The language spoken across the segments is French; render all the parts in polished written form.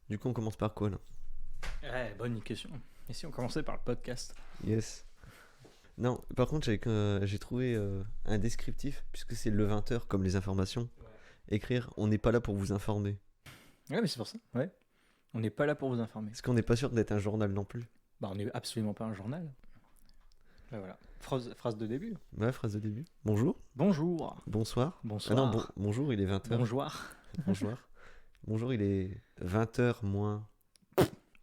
Du coup, on commence par quoi là? Ouais, bonne question. Et si on commençait par le podcast? Yes. Non, par contre, j'ai trouvé un descriptif, puisque c'est le 20h comme les informations. Écrire, on n'est pas là pour vous informer. Ouais, mais c'est pour ça. Ouais. On n'est pas là pour vous informer. Parce qu'on n'est pas sûr d'être un journal non plus. Bah, on n'est absolument pas un journal. Bah, voilà. Phrase de début. Ouais, phrase de début. Bonjour, Bonjour. bonsoir. Bonsoir. Ah non, bonjour, il est 20h. Bonjour. Bonjour. Bonjour, il est 20h moins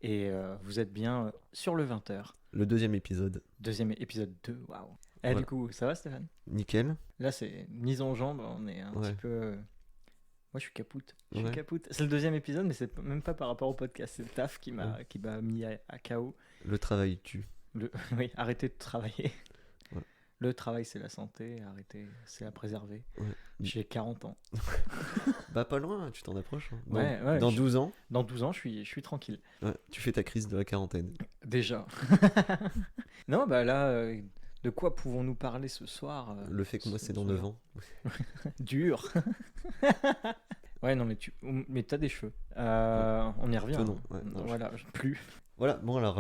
Et vous êtes bien sur le 20h. le deuxième épisode. Deuxième épisode 2. Waouh. Eh, Voilà. du coup, ça va, Stéphane? Nickel. Là, c'est mise en jambe. On est un Ouais. petit peu. Moi, je suis capoute. Ouais. C'est le deuxième épisode, mais c'est même pas par rapport au podcast. C'est le taf qui m'a mis à KO. Le travail tue. Oui, arrêtez de travailler. Ouais. Le travail, c'est la santé. Arrêtez, c'est à préserver. Ouais. J'ai 40 ans. Bah, pas loin, tu t'en approches. Hein. Ouais, Dans je- 12 ans, Dans 12 ans, je suis tranquille. ouais, tu fais ta crise de la quarantaine. Déjà. Non, bah là, de quoi pouvons-nous parler ce soir Le fait que moi, c'est dans 9 ans. Dur. Ouais, non, mais t'as des cheveux. On y revient. Toi, non. Ouais, non, Voilà, plus. Voilà, bon alors,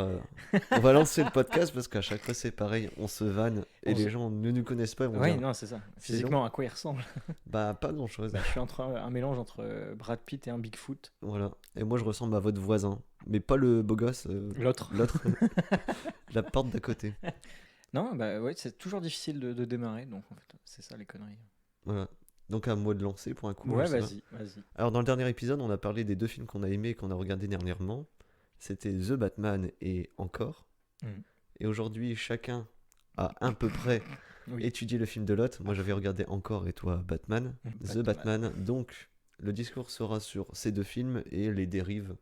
on va lancer le podcast parce qu'à chaque fois c'est pareil, on se vanne et On les se- gens ne nous connaissent pas. Ils vont Ouais, dire, non, c'est ça. c'est Physiquement, à quoi il ressemble? bah pas grand chose. Bah, je suis un mélange entre Brad Pitt et un Bigfoot. Voilà, et moi je ressemble à votre voisin, mais pas le beau gosse, L'autre. l'autre, la porte d'à côté. Non, bah ouais, c'est toujours difficile de démarrer, donc en fait, c'est ça les conneries. Voilà, donc à moi de lancer pour un coup. Ouais, je sais pas. vas-y. Alors dans le dernier épisode, on a parlé des deux films qu'on a aimés et qu'on a regardés dernièrement. C'était The Batman et Encore. Mhm. Et aujourd'hui, chacun a à peu près Oui. étudié le film de l'autre. Moi, j'avais regardé Encore et toi Batman. The Batman. Donc, le discours sera sur ces deux films et les dérives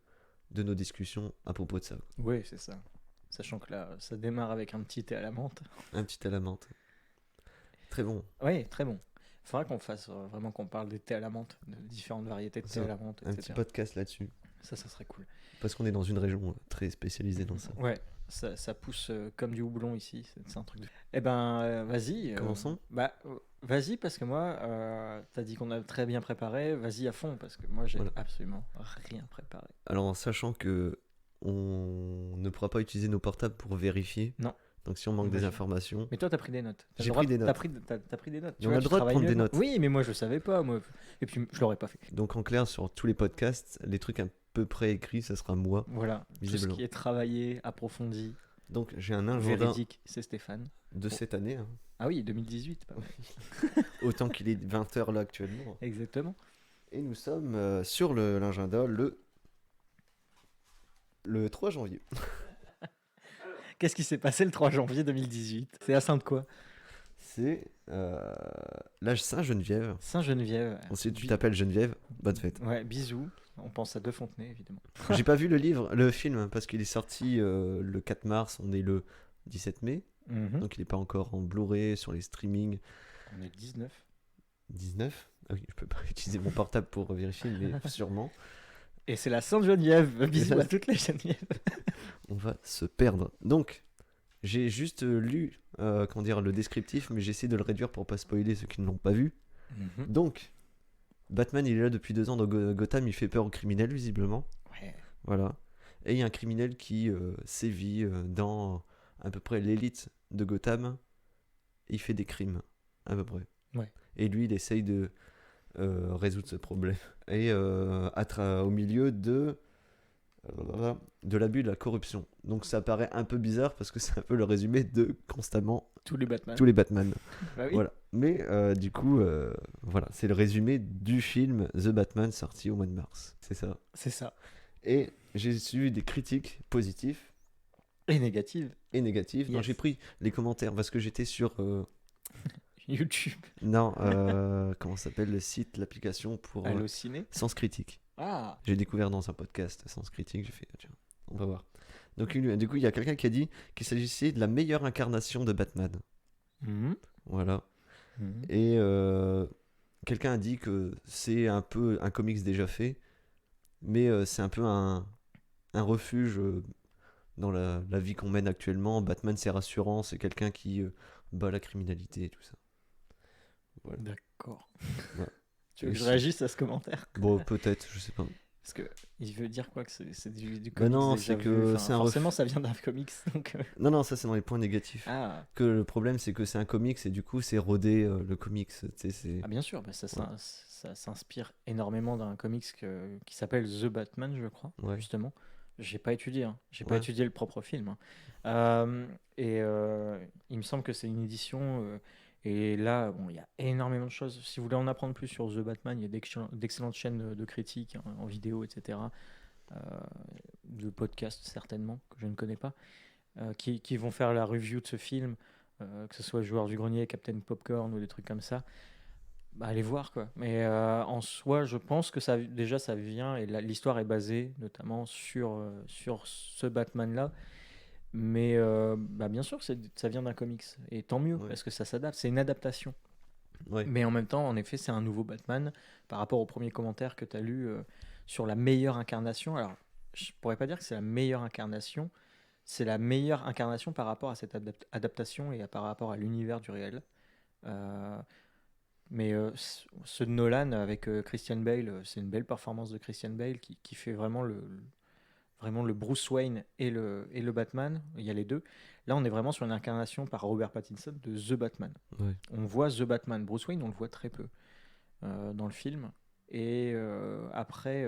de nos discussions à propos de ça. Oui, c'est ça. Sachant que là, ça démarre avec un petit thé à la menthe. Un petit à la menthe. Très bon. Oui, très bon. Il faudra qu'on fasse vraiment qu'on parle des thés à la menthe, de différentes variétés de thé Ça, à la menthe, Un etc. petit podcast là-dessus. Ça serait cool. Parce qu'on est dans une région très spécialisée dans ça. Ouais, ça pousse comme du houblon ici. C'est un truc de... Eh ben, vas-y. Commençons. Bah, vas-y, parce que moi, t'as dit qu'on a très bien préparé. Vas-y à fond, parce que moi, j'ai Voilà. absolument rien préparé. Alors, en sachant que on ne pourra pas utiliser nos portables pour vérifier. Non. Donc, si on manque des Imagine. informations, Mais toi, t'as pris des notes. T'as J'ai le droit- pris des notes. T'as pris des notes. Mais on a le droit de prendre des notes. Oui, mais moi, je savais pas. Moi. Et puis, je l'aurais pas fait. donc en clair, sur tous les podcasts, les trucs à peu près écrits, ça sera moi. Voilà. Tout ce Visiblement. qui est travaillé, approfondi, Donc, j'ai un agenda véridique, c'est Stéphane. de cette année. Hein. Ah oui, 2018. Pas mal. Autant qu'il est 20h là actuellement. Exactement. Et nous sommes sur l'agenda le 3 janvier. Qu'est-ce qui s'est passé le 3 janvier 2018? C'est à Sainte quoi? C'est l'âge Saint-Geneviève. Saint-Geneviève. Ensuite, tu t'appelles Geneviève. Bonne fête. Ouais, bisous. On pense à De Fontenay, évidemment. J'ai pas vu le film, parce qu'il est sorti le 4 mars. On est le 17 mai. Donc, il est pas encore en Blu-ray sur les streamings. On est 19. 19. Ah oui, je peux pas utiliser mon portable pour vérifier, mais sûrement. Et c'est la Sainte-Geneviève. Bisous ça. à toutes les Genevièves. On va se perdre. Donc, j'ai juste lu comment dire, le descriptif, mais j'ai essayé de le réduire pour pas spoiler ceux qui ne l'ont pas vu. Donc, Batman, il est là depuis 2 ans dans Gotham, il fait peur aux criminels, visiblement. Ouais. Voilà. Et il y a un criminel qui sévit dans à peu près l'élite de Gotham. Il fait des crimes, à peu près. Ouais. Et lui, il essaye de résoudre ce problème. Et au milieu de l'abus et de la corruption. Donc ça paraît un peu bizarre parce que c'est un peu le résumé de constamment Tous les Batman. tous les Batman. Bah oui. Voilà. Mais du coup, voilà, c'est le résumé du film The Batman sorti au mois de mars. C'est ça. C'est ça. Et j'ai eu des critiques positives Et négative. et négatives. Donc Yes. j'ai pris les commentaires parce que j'étais sur YouTube. non, comment ça s'appelle le site, l'application pour Allo Ciné. Sens Critique. Ah. J'ai découvert dans un podcast Sens Critique, j'ai fait tiens, on va voir. Donc du coup, il y a quelqu'un qui a dit qu'il s'agissait de la meilleure incarnation de Batman. Voilà. Et quelqu'un a dit que c'est un peu un comics déjà fait, mais c'est un peu un refuge dans la vie qu'on mène actuellement. Batman, c'est rassurant, c'est quelqu'un qui bat la criminalité et tout ça. Voilà. D'accord. Ouais. Tu veux que je Et réagisse à ce commentaire? Bon, peut-être, je sais pas. Parce que il veut dire quoi que c'est du Bah comics non, déjà c'est que vu. Enfin, c'est un forcément, ça vient d'un comics. Donc, Non, ça c'est dans les points négatifs. Ah. Que le problème c'est que c'est un comics et du coup c'est rodé le comics. Ah bien sûr, bah ça, Ouais. ça s'inspire énormément d'un comics qui s'appelle The Batman, je crois, Ouais. justement. J'ai pas étudié, hein. J'ai pas Ouais. étudié le propre film, hein. Il me semble que c'est une édition. Et là, bon, il y a énormément de choses. Si vous voulez en apprendre plus sur The Batman, il y a d'excellentes chaînes de critiques en vidéo, etc. euh, de podcasts certainement, que je ne connais pas, qui vont faire la review de ce film, que ce soit Joueur du Grenier, Captain Popcorn ou des trucs comme ça. Bah, allez voir quoi. Mais en soi, je pense que déjà ça vient et l'histoire est basée notamment sur ce Batman-là. Mais bah, bien sûr, ça vient d'un comics. Et tant mieux, Ouais. parce que ça s'adapte. C'est une adaptation. Ouais. Mais en même temps, en effet, c'est un nouveau Batman par rapport au premier commentaire que tu as lu sur la meilleure incarnation. Alors, je pourrais pas dire que c'est la meilleure incarnation. C'est la meilleure incarnation par rapport à cette adaptation et par rapport à l'univers du réel. Euh, mais ce de Nolan avec Christian Bale, c'est une belle performance de Christian Bale qui fait vraiment le Bruce Wayne et le Batman. Il y a les deux. Là, on est vraiment sur une incarnation par Robert Pattinson de The Batman. Ouais. On voit The Batman. Bruce Wayne, on le voit très peu dans le film. Et après,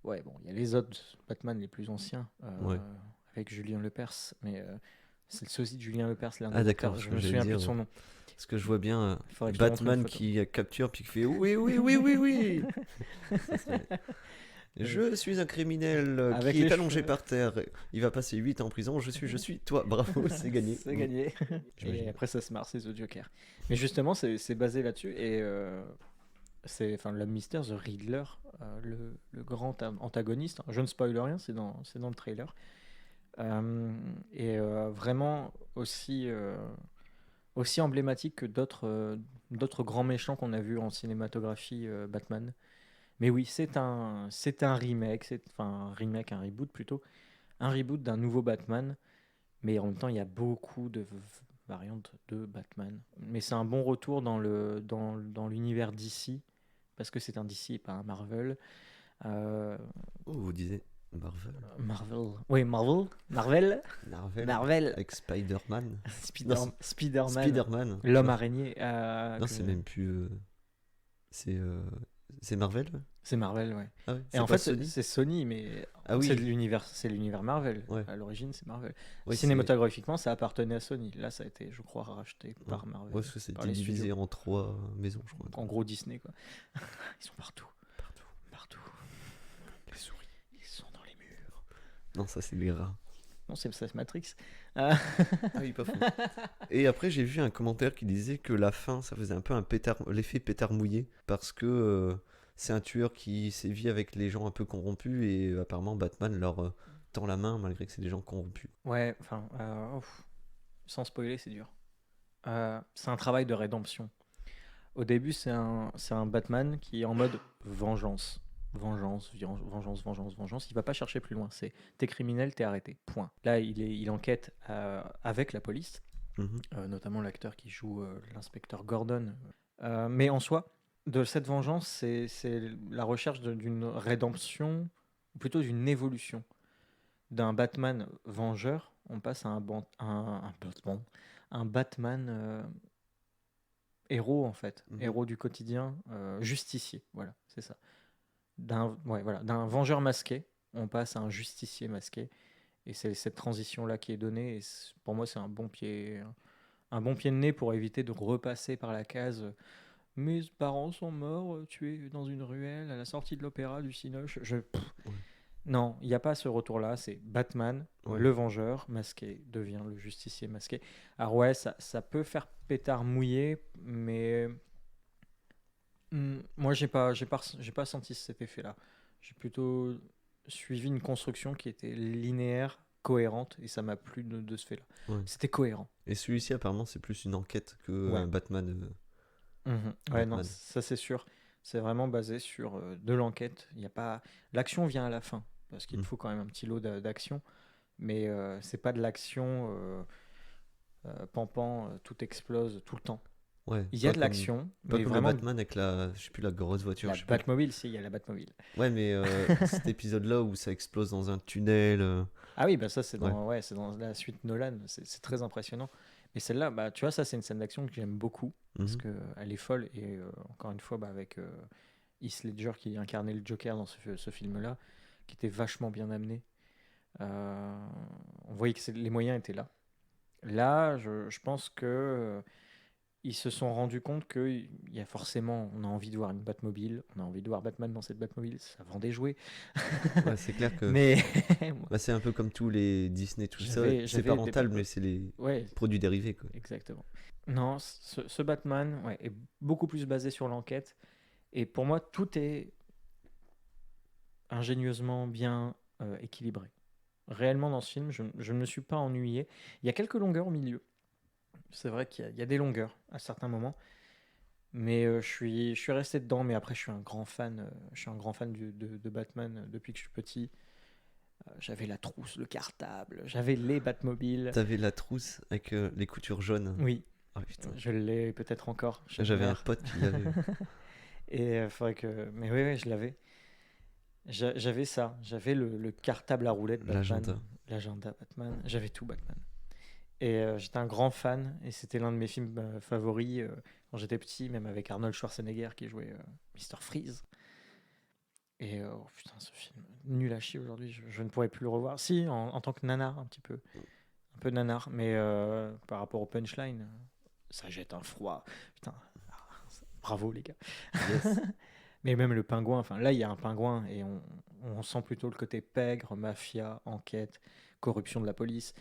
ouais, bon, il y a les autres Batman les plus anciens Ouais. avec Julien Lepers, mais c'est le sosie de Julien Lepers, l'un Ah des acteurs. d'accord, Je me souviens plus de son nom. Parce que je vois bien Faudrait que je te montre une Batman photo. qui capture puis qui fait oui, oui, oui, oui, oui. Je suis un criminel Avec qui est les allongé cheveux. par terre. Il va passer 8 ans en prison. Je suis toi. Bravo, c'est gagné. C'est gagné. J'imagine. Et après, ça se marre, c'est The Joker. Mais justement, c'est basé là-dessus. Et l'homme mystère, The Riddler, le grand antagoniste. Je ne spoil rien, c'est dans le trailer. Vraiment aussi emblématique que d'autres grands méchants qu'on a vus en cinématographie Batman. Mais oui, c'est un remake, un remake, un reboot plutôt, un reboot d'un nouveau Batman. Mais en même temps, il y a beaucoup de variantes de Batman. Mais c'est un bon retour dans l'univers DC, parce que c'est un DC et pas un Marvel. Oh, vous disiez Marvel. Marvel. Oui, Marvel. Marvel. Avec Spider-Man. Spider-Man. Spider-Man. L'homme araignée. Non, c'est même plus. C'est Marvel. C'est Marvel, ouais. Ah ouais, Et en fait, c'est Sony, mais Ah oui. c'est l'univers Marvel. Ouais. À l'origine, c'est Marvel. Ouais, Cinématographiquement, ça appartenait à Sony. Là, ça a été, je crois, racheté par Marvel. Ouais, parce que c'était les divisé studios. en 3 maisons, je crois. En gros, Disney, quoi. Ils sont partout. Partout. Les souris. Ils sont dans les murs. Non, ça, c'est les rats. Non, c'est Matrix. Ah oui, pas fou. Et après, j'ai vu un commentaire qui disait que la fin, ça faisait un peu l'effet pétard mouillé, parce que c'est un tueur qui sévit avec les gens un peu corrompus, et apparemment Batman leur tend la main malgré que c'est des gens corrompus. Ouais, sans spoiler, c'est dur. C'est un travail de rédemption. Au début, c'est un Batman qui est en mode vengeance. Vengeance. Il va pas chercher plus loin. C'est t'es criminel, t'es arrêté. Point. Là, il enquête avec la police, notamment l'acteur qui joue l'inspecteur Gordon. Mais en soi, de cette vengeance, c'est la recherche d'une rédemption, ou plutôt d'une évolution. D'un Batman vengeur, on passe à un Batman héros en fait, héros du quotidien, justicier, voilà, c'est ça. D'un vengeur masqué, on passe à un justicier masqué, et c'est cette transition là qui est donnée. Et pour moi, c'est un bon pied de nez pour éviter de repasser par la case. Mes parents sont morts, tués dans une ruelle à la sortie de l'opéra du Cinoche. Non, il n'y a pas ce retour-là. C'est Batman, le vengeur masqué, devient le justicier masqué. Alors ouais, ça peut faire pétard mouillé, mais moi, j'ai pas senti cet effet-là. J'ai plutôt suivi une construction qui était linéaire, cohérente, et ça m'a plu de ce fait-là. Ouais. C'était cohérent. Et celui-ci, apparemment, c'est plus une enquête que un Batman. Ouais, non, ça c'est sûr. C'est vraiment basé sur de l'enquête. Il y a pas... L'action vient à la fin, parce qu'il faut quand même un petit lot d'action, mais c'est pas de l'action pampant, tout explose tout le temps. Ouais, Il y a pas de comme, l'action, pas mais comme le vraiment Batman avec la, je sais plus, la grosse voiture, la je sais plus. Batmobile, si, il y a la Batmobile. Ouais, mais cet épisode-là où ça explose dans un tunnel. Ah oui, bah ça Ouais. c'est dans la suite Nolan, c'est très impressionnant. Mais celle-là, bah tu vois, ça c'est une scène d'action que j'aime beaucoup parce Mhm. que elle est folle et encore une fois, bah, avec Heath Ledger qui incarnait le Joker dans ce film-là, qui était vachement bien amené. On voyait que les moyens étaient là. Là, je pense que ils se sont rendus compte qu'il y a forcément, on a envie de voir une Batmobile, on a envie de voir Batman dans cette Batmobile, ça vend des jouets. Ouais, c'est clair que Mais bah, c'est un peu comme tous les Disney, tout ça. C'est pas j'avais des rentable, mais c'est les ouais, produits dérivés, quoi. exactement. Non, ce Batman ouais, est beaucoup plus basé sur l'enquête. Et pour moi, tout est ingénieusement bien équilibré. Réellement, dans ce film, je ne me suis pas ennuyé. Il y a quelques longueurs au milieu. C'est vrai qu'il y a des longueurs à certains moments. Mais je suis resté dedans. Mais après, je suis un grand fan de Batman depuis que je suis petit. J'avais la trousse, le cartable, j'avais les Batmobiles. T'avais la trousse avec les coutures jaunes. Oui, Ah putain. je l'ai peut-être encore chez ma J'avais un mère. pote qui l'avait. Et faudrait que. Mais oui, je l'avais. J'avais ça. J'avais le cartable à roulettes Batman. L'agenda. L'agenda Batman. J'avais tout Batman. Et j'étais un grand fan. Et c'était l'un de mes films favoris quand j'étais petit, même avec Arnold Schwarzenegger qui jouait Mr. Freeze. Et oh putain, ce film, nul à chier aujourd'hui. Je ne pourrais plus le revoir. Si, en tant que nanar, un petit peu. Un peu nanar. Mais par rapport au punchline, ça jette un froid. Putain, bravo les gars. Yes. Mais même le pingouin, enfin là il y a un pingouin et on sent plutôt le côté pègre, mafia, enquête, corruption de la police,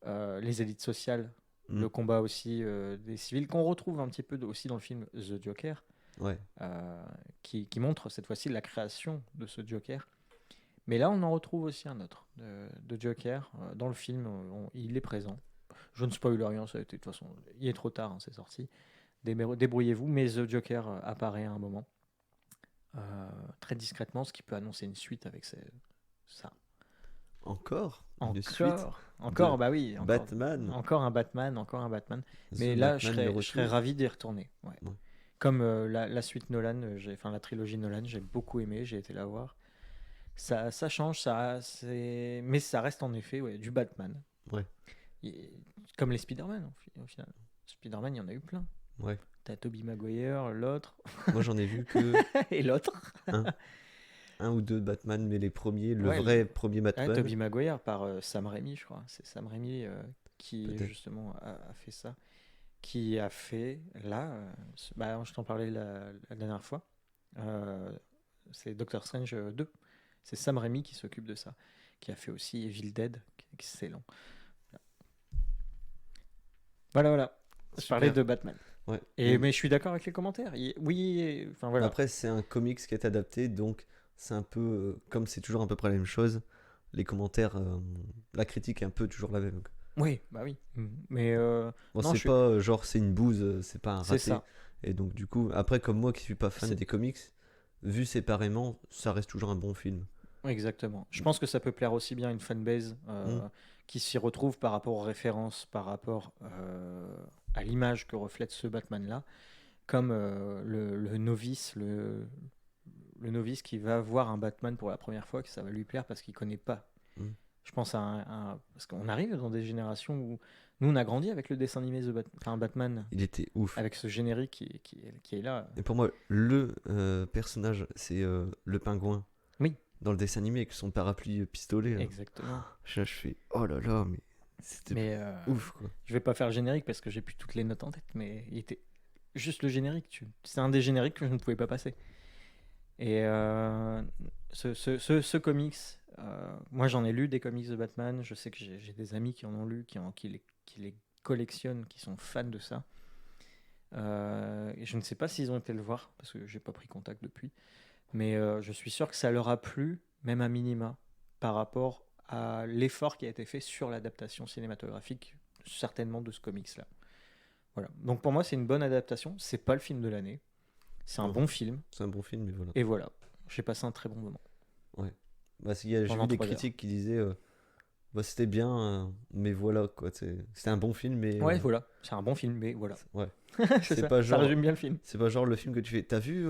les élites sociales, Mm. le combat aussi des civils qu'on retrouve un petit peu aussi dans le film The Joker, Ouais. qui montre cette fois-ci la création de ce Joker. Mais là on en retrouve aussi un autre de Joker dans le film, il est présent. Je ne spoil rien, ça a été de toute façon, il est trop tard, hein, c'est sorti. Débrouillez-vous, mais The Joker apparaît à un moment. Très discrètement, ce qui peut annoncer une suite avec ça. Encore une suite Encore, de bah oui, Batman. encore un Batman, encore un Batman. The Mais là, Batman, le je serais retour. ravi d'y retourner. Ouais. Ouais. Comme la suite Nolan, enfin la trilogie Nolan, j'ai beaucoup aimé, j'ai été la voir. Ça change, mais ça reste en effet ouais, du Batman. Ouais. Comme les Spider-Man au final. Spider-Man, il y en a eu plein. Ouais. T'as Tobey Maguire, l'autre, Moi, j'en ai vu que et l'autre. un ou deux Batman, mais les premiers, le Ouais, vrai premier Ah, Batman. Tobey Maguire par Sam Raimi, je crois. C'est Sam Raimi qui Peut-être. justement a fait ça. Qui a fait là, bah, je t'en parlais la dernière fois. C'est Doctor Strange 2. C'est Sam Raimi qui s'occupe de ça. Qui a fait aussi Evil Dead, qui est excellent. Voilà. Je Super. parlais de Batman. Ouais. Mais je suis d'accord avec les commentaires. Oui, enfin voilà. Après, c'est un comics qui est adapté, donc c'est un peu comme c'est toujours à peu près la même chose. Les commentaires, la critique est un peu toujours la même. Oui, bah oui. Mais Bon, non, c'est pas genre c'est une bouse, c'est pas un c'est raté. ça. Et donc du coup, après comme moi qui suis pas fan C'est- des comics, vu séparément, ça reste toujours un bon film. Exactement. Je pense que ça peut plaire aussi bien à une fanbase qui s'y retrouve par rapport aux références, par rapport à l'image que reflète ce Batman-là, comme le novice, le novice qui va voir un Batman pour la première fois, que ça va lui plaire parce qu'il connaît pas. Mm. Je pense parce qu'on arrive dans des générations où nous on a grandi avec le dessin animé Batman, Il était ouf. avec ce générique qui est là. Et pour moi, le personnage, c'est le pingouin. Oui. Dans le dessin animé avec son parapluie pistolet. Là. Exactement. Je fais oh là là, mais c'était Mais ouf quoi. je vais pas faire le générique parce que j'ai plus toutes les notes en tête, mais il était juste le générique. C'est un des génériques que je ne pouvais pas passer. Et ce comics, moi j'en ai lu des comics de Batman. Je sais que j'ai des amis qui en ont lu, qui les collectionnent, qui sont fans de ça. Et je ne sais pas s'ils ont été le voir parce que j'ai pas pris contact depuis. Mais je suis sûr que ça leur a plu, même à minima, par rapport à l'effort qui a été fait sur l'adaptation cinématographique, certainement de ce comics-là. Voilà. Donc pour moi, c'est une bonne adaptation. C'est pas le film de l'année. C'est un bon film. C'est un bon film, mais voilà. Et voilà. J'ai passé un très bon moment. Ouais. Bah, j'ai Pendant vu des 3 heures. critiques qui disaient Bah, c'était bien, mais voilà, quoi. C'était un bon film, mais. Ouais, voilà. C'est un bon film, mais voilà. Ouais. C'est ça. Pas Ça genre. résume bien le film. C'est pas genre le film que tu fais. T'as vu.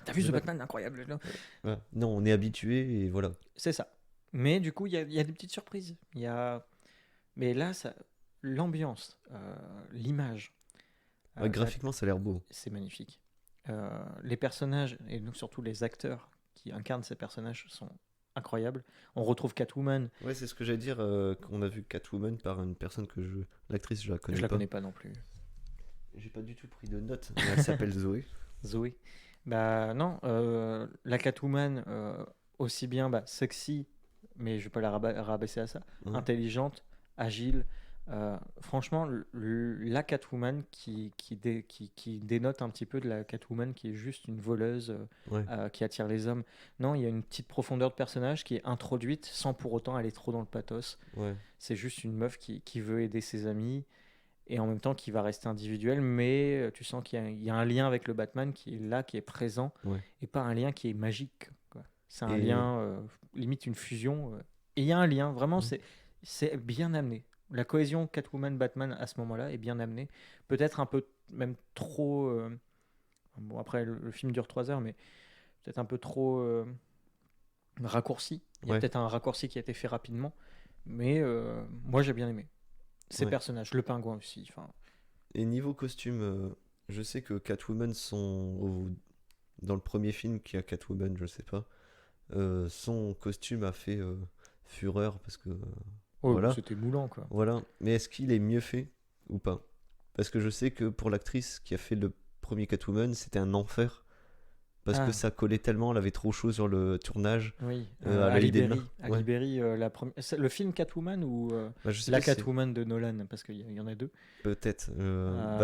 T'as vu The Batman, incroyable. Là. Voilà. Non, on est habitué et voilà. C'est ça. Mais du coup, il y a des petites surprises. Mais là, l'ambiance, l'image, Ouais, graphiquement, ça a l'air beau. c'est magnifique. Les personnages, et donc surtout les acteurs qui incarnent ces personnages, sont incroyables. On retrouve Catwoman. Ouais, c'est ce que j'allais dire. Qu'on a vu Catwoman par une personne L'actrice, je la connais Je pas. la connais pas non plus. J'ai pas du tout pris de notes. Mais elle s'appelle Zoé. Zoé. Bah non, la Catwoman, aussi bien sexy, mais je vais pas la rabaisser à ça, intelligente, agile. Franchement, la Catwoman qui dénote un petit peu de la Catwoman qui est juste une voleuse qui attire les hommes. Non, il y a une petite profondeur de personnage qui est introduite sans pour autant aller trop dans le pathos. Ouais. C'est juste une meuf qui veut aider ses amis et en même temps qui va rester individuelle, mais tu sens qu'il y a un lien avec le Batman qui est là, qui est présent, et pas un lien qui est magique, quoi. C'est un lien, limite une fusion. Et il y a un lien, vraiment, c'est bien amené. La cohésion Catwoman-Batman à ce moment-là est bien amenée. Peut-être un peu, même trop... bon, après, le film dure 3 heures, mais peut-être un peu trop raccourci. Il y a peut-être un raccourci qui a été fait rapidement, mais moi, j'ai bien aimé. Ces personnages, le pingouin aussi. Et niveau costume, je sais que Catwoman dans le premier film qui a Catwoman, je sais pas, son costume a fait fureur parce que voilà. C'était moulant quoi. Voilà, mais est-ce qu'il est mieux fait ou pas? Parce que je sais que pour l'actrice qui a fait le premier Catwoman, c'était un enfer. Parce que ça collait tellement, elle avait trop chaud sur le tournage. Oui, Ali Berry, le film Catwoman ou la Catwoman de Nolan, parce qu'il y en a deux. Peut-être.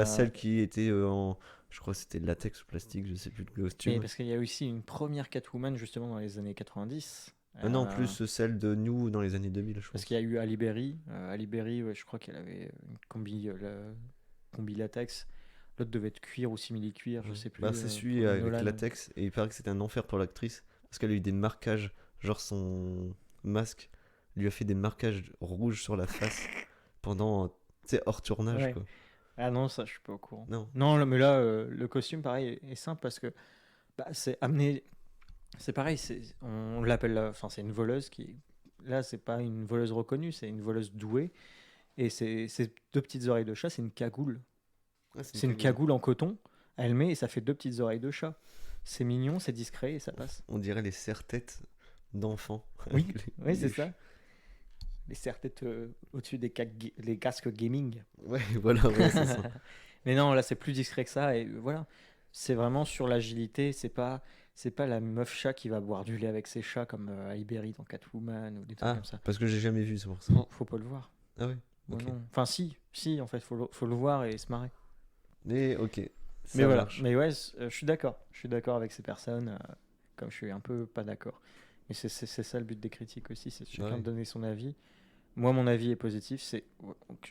Celle qui était je crois que c'était latex ou plastique, je sais plus le costume. Et parce qu'il y a aussi une première Catwoman justement dans les années 90. Non, plus celle de New dans les années 2000, je pense. Parce qu'il y a eu Ali Berry. Ali Berry, je crois qu'elle avait une combi latex. L'autre devait être cuir ou simili-cuir, je sais plus. C'est celui avec latex, et il paraît que c'était un enfer pour l'actrice, parce qu'elle a eu des marquages, genre son masque lui a fait des marquages rouges sur la face pendant, tu sais, hors tournage, quoi. Ah non, ça je suis pas au courant. Non, mais là, le costume, pareil, est simple, parce que c'est amené... C'est pareil, on l'appelle... c'est une voleuse qui... Là, c'est pas une voleuse reconnue, c'est une voleuse douée, et c'est 2 petites oreilles de chat, c'est une cagoule. C'est une cagoule en coton, elle met et ça fait 2 petites oreilles de chat. C'est mignon, c'est discret et ça passe. On dirait les serre-têtes d'enfants. Oui, c'est ça. Les serre-têtes au-dessus des casques gaming. Ouais, voilà, c'est ça. Mais non, là c'est plus discret que ça et voilà. C'est vraiment sur l'agilité, c'est pas la meuf chat qui va boire du lait avec ses chats comme Ibery dans Catwoman ou des trucs comme ça. Parce que j'ai jamais vu, c'est pour ça. Faut pas le voir. Ah ouais. Okay. Non. Enfin si en fait faut le voir et se marrer. Mais ok. Mais voilà. Marche. Mais ouais, je suis d'accord. Je suis d'accord avec ces personnes, comme je suis un peu pas d'accord. Mais c'est ça le but des critiques aussi, c'est chacun de donner son avis. Moi, mon avis est positif. C'est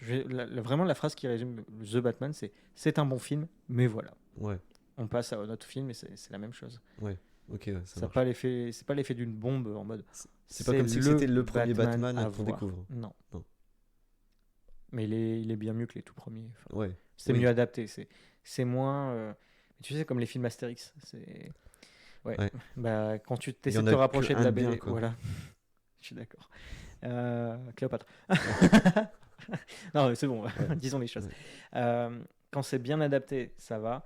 vraiment la phrase qui résume The Batman, c'est un bon film, mais voilà. Ouais. On passe à un autre film et c'est la même chose. Ouais. Ok. C'est pas l'effet d'une bombe en mode. C'est pas comme si c'était le premier Batman qu'on découvre. Non. Mais il est bien mieux que les tout premiers. C'est mieux adapté. C'est moins. Tu sais, comme les films Astérix. Quand tu essaies de te rapprocher de la BD. Voilà. Je suis d'accord. Cléopâtre. Non, c'est bon. Disons les choses. Quand c'est bien adapté, ça va.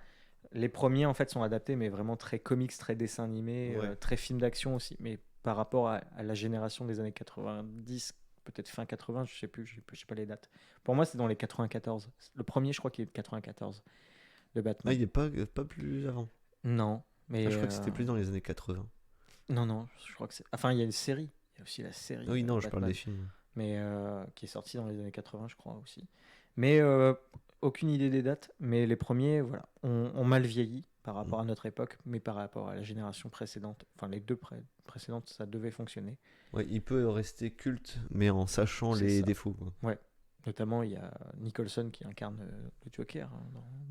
Les premiers, en fait, sont adaptés, mais vraiment très comics, très dessin animé, très film d'action aussi. Mais par rapport à la génération des années 90, peut-être fin 80, je sais plus, je sais pas les dates. Pour moi, c'est dans les 94. Le premier, je crois qu'il est de 94, de Batman. Ah, il est pas plus avant. Non, mais je crois que c'était plus dans les années 80. Non, je crois que c'est... Enfin, il y a une série. Il y a aussi la série. Oui, non, je parle des films. Mais qui est sortie dans les années 80, je crois aussi. Mais aucune idée des dates. Mais les premiers, voilà, ont mal vieilli par rapport à notre époque, mais par rapport à la génération précédente. Enfin, les deux précédentes, ça devait fonctionner. Ouais, il peut rester culte, mais en sachant les défauts. Quoi. Ouais. Notamment, il y a Nicholson qui incarne le Joker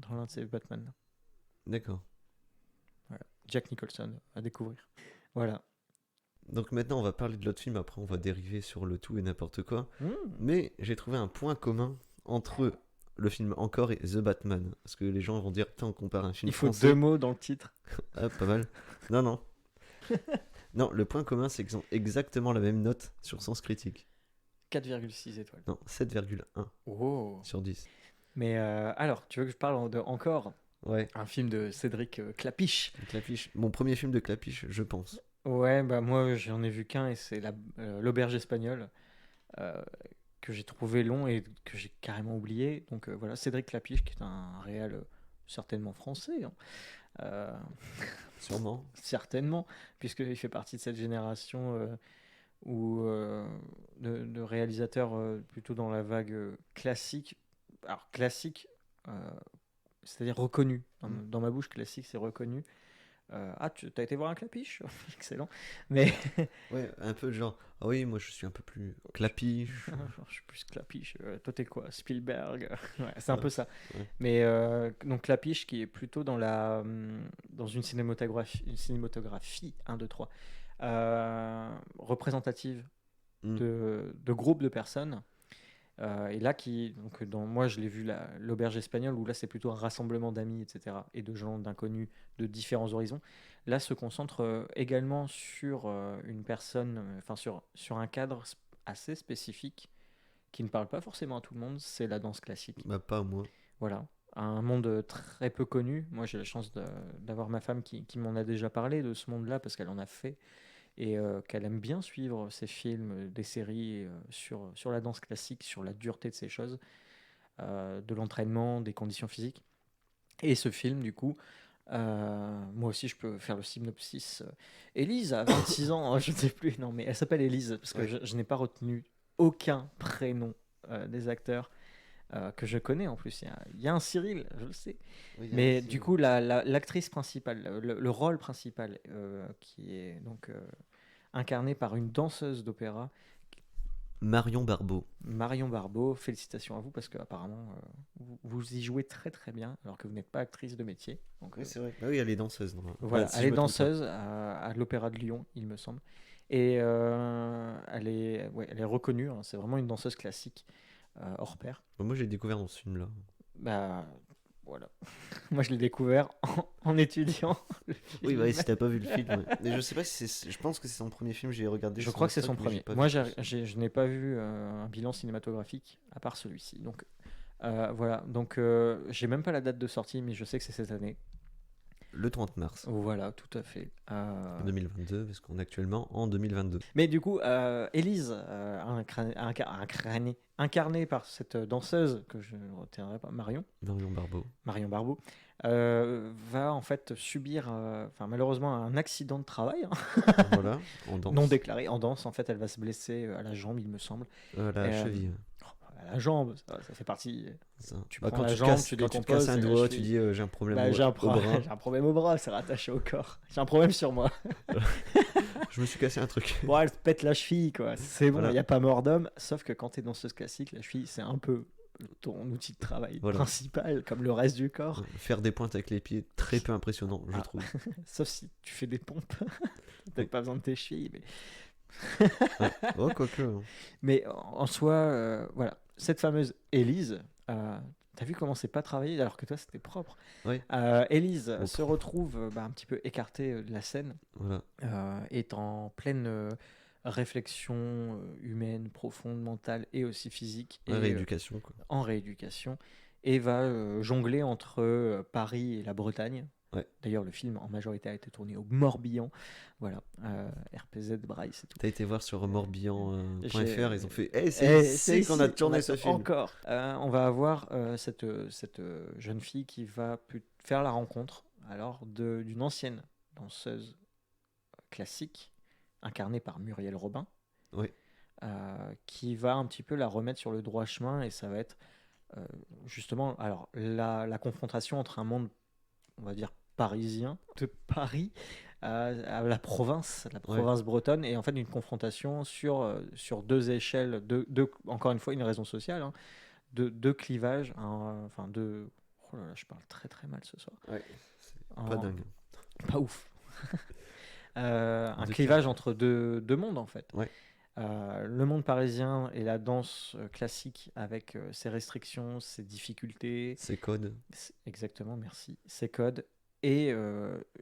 dans l'un de ses Batman. D'accord. Voilà. Jack Nicholson à découvrir. Voilà. Donc maintenant, on va parler de l'autre film. Après, on va dériver sur le tout et n'importe quoi. Mais j'ai trouvé un point commun entre le film Encore et The Batman. Parce que les gens vont dire, putain, on compare un film français. Il faut 2 mots dans le titre. Ah, pas mal. Non. Non, le point commun, c'est qu'ils ont exactement la même note sur Sens Critique. 4,6 étoiles. Non, 7,1 sur 10. Mais alors, tu veux que je parle de Encore ? Ouais. Un film de Cédric Clapiche. Mon premier film de Clapiche, je pense. Ouais, bah moi j'en ai vu qu'un et c'est l'Auberge espagnole que j'ai trouvé long et que j'ai carrément oublié. Donc voilà, Cédric Clapiche qui est un réal certainement français. Sûrement. Certainement, puisqu'il fait partie de cette génération de réalisateurs plutôt dans la vague classique. Alors classique, c'est-à-dire reconnu. Dans ma bouche, classique, c'est reconnu. Tu as été voir un Clapiche? Excellent. Mais ouais, un peu genre, ah oui, moi je suis un peu plus Clapiche. Je suis plus Clapiche. Toi, t'es quoi? Spielberg? Ouais, c'est un peu ça. Ouais. Mais donc Clapiche qui est plutôt dans une cinématographie 1, 2, 3 représentative de groupes de personnes. Et là, moi je l'ai vu l'Auberge espagnole, où là c'est plutôt un rassemblement d'amis, etc., et de gens, d'inconnus de différents horizons. Là se concentre également sur une personne, enfin sur un cadre assez spécifique qui ne parle pas forcément à tout le monde, c'est la danse classique. Bah, pas moi. Voilà, un monde très peu connu. Moi j'ai la chance d'avoir ma femme qui m'en a déjà parlé de ce monde-là, parce qu'elle en a fait. Et qu'elle aime bien suivre ces films, des séries sur la danse classique, sur la dureté de ces choses, de l'entraînement, des conditions physiques. Et ce film, du coup, moi aussi je peux faire le synopsis. Élise a 26 ans, je ne sais plus, non mais elle s'appelle Élise, parce que je n'ai pas retenu aucun prénom des acteurs que je connais en plus. Il y a un Cyril, je le sais. Oui, mais du coup, l'actrice principale, le rôle principal, qui est donc incarné par une danseuse d'opéra. Marion Barbeau. Marion Barbeau, félicitations à vous, parce qu'apparemment, vous y jouez très très bien, alors que vous n'êtes pas actrice de métier. Donc, oui, c'est vrai. Bah oui, elle est danseuse. Voilà, elle est danseuse à l'Opéra de Lyon, il me semble. Et elle est reconnue, hein, c'est vraiment une danseuse classique, hors pair. Moi, j'ai découvert dans ce film-là. Bah, voilà. Moi, je l'ai découvert en étudiant. Oui, bah, si t'as pas vu le film. Ouais. Mais je sais pas si c'est. Je pense que c'est son premier film. J'ai regardé. Je crois que c'est son premier. Moi, je n'ai pas vu un bilan cinématographique à part celui-ci. Donc, voilà. Donc, j'ai même pas la date de sortie, mais je sais que c'est cette année. Le 30 mars. Voilà, tout à fait. 2022, parce qu'on est actuellement en 2022. Mais du coup, Élise, incarnée par cette danseuse que je ne retiendrai pas, Marion Barbeau, va en fait subir, malheureusement, un accident de travail. Voilà, en danse. Non déclaré, en danse. En fait, elle va se blesser à la jambe, il me semble. La cheville. La jambe, ça fait partie. Tu prends quand la tu jambe, casses, tu quand tu casses un doigt, tu dis j'ai un problème au bras. J'ai un problème au bras, c'est rattaché au corps. J'ai un problème sur moi. Je me suis cassé un truc. Bon, elle te pète la cheville, quoi. C'est bon, il n'y a pas mort d'homme. Sauf que quand tu es danseuse classique, la cheville, c'est un peu ton outil de travail principal, comme le reste du corps. Faire des pointes avec les pieds, très peu impressionnant, je trouve. Sauf si tu fais des pompes. Peut-être pas besoin de tes chevilles, mais. Oh, quoique. Mais en soi, voilà. Cette fameuse Élise, t'as vu comment c'est pas travaillé alors que toi c'était propre. Oui. Élise se retrouve un petit peu écartée de la scène, est en pleine réflexion humaine, profonde, mentale et aussi physique. Rééducation. En rééducation. Et va jongler entre Paris et la Bretagne. Ouais. D'ailleurs, le film en majorité a été tourné au Morbihan. Voilà, RPZ, Braille, c'est tout. T'as été voir sur morbihan.fr, ils ont fait c'est ici qu'on a tourné ce film. Encore. On va avoir cette jeune fille qui va faire la rencontre alors d'une ancienne danseuse classique, incarnée par Muriel Robin, qui va un petit peu la remettre sur le droit chemin, et ça va être justement alors la confrontation entre un monde, on va dire, parisien, de Paris à la province bretonne, et en fait une confrontation sur deux échelles, encore une fois une raison sociale, hein, deux clivages, oh là là, je parle très très mal ce soir. Ouais, c'est pas dingue. Pas ouf. Un clivage entre deux mondes, en fait. Ouais. Le monde parisien et la danse classique avec ses restrictions, ses difficultés. Ses codes. Exactement, merci. Ses codes. Et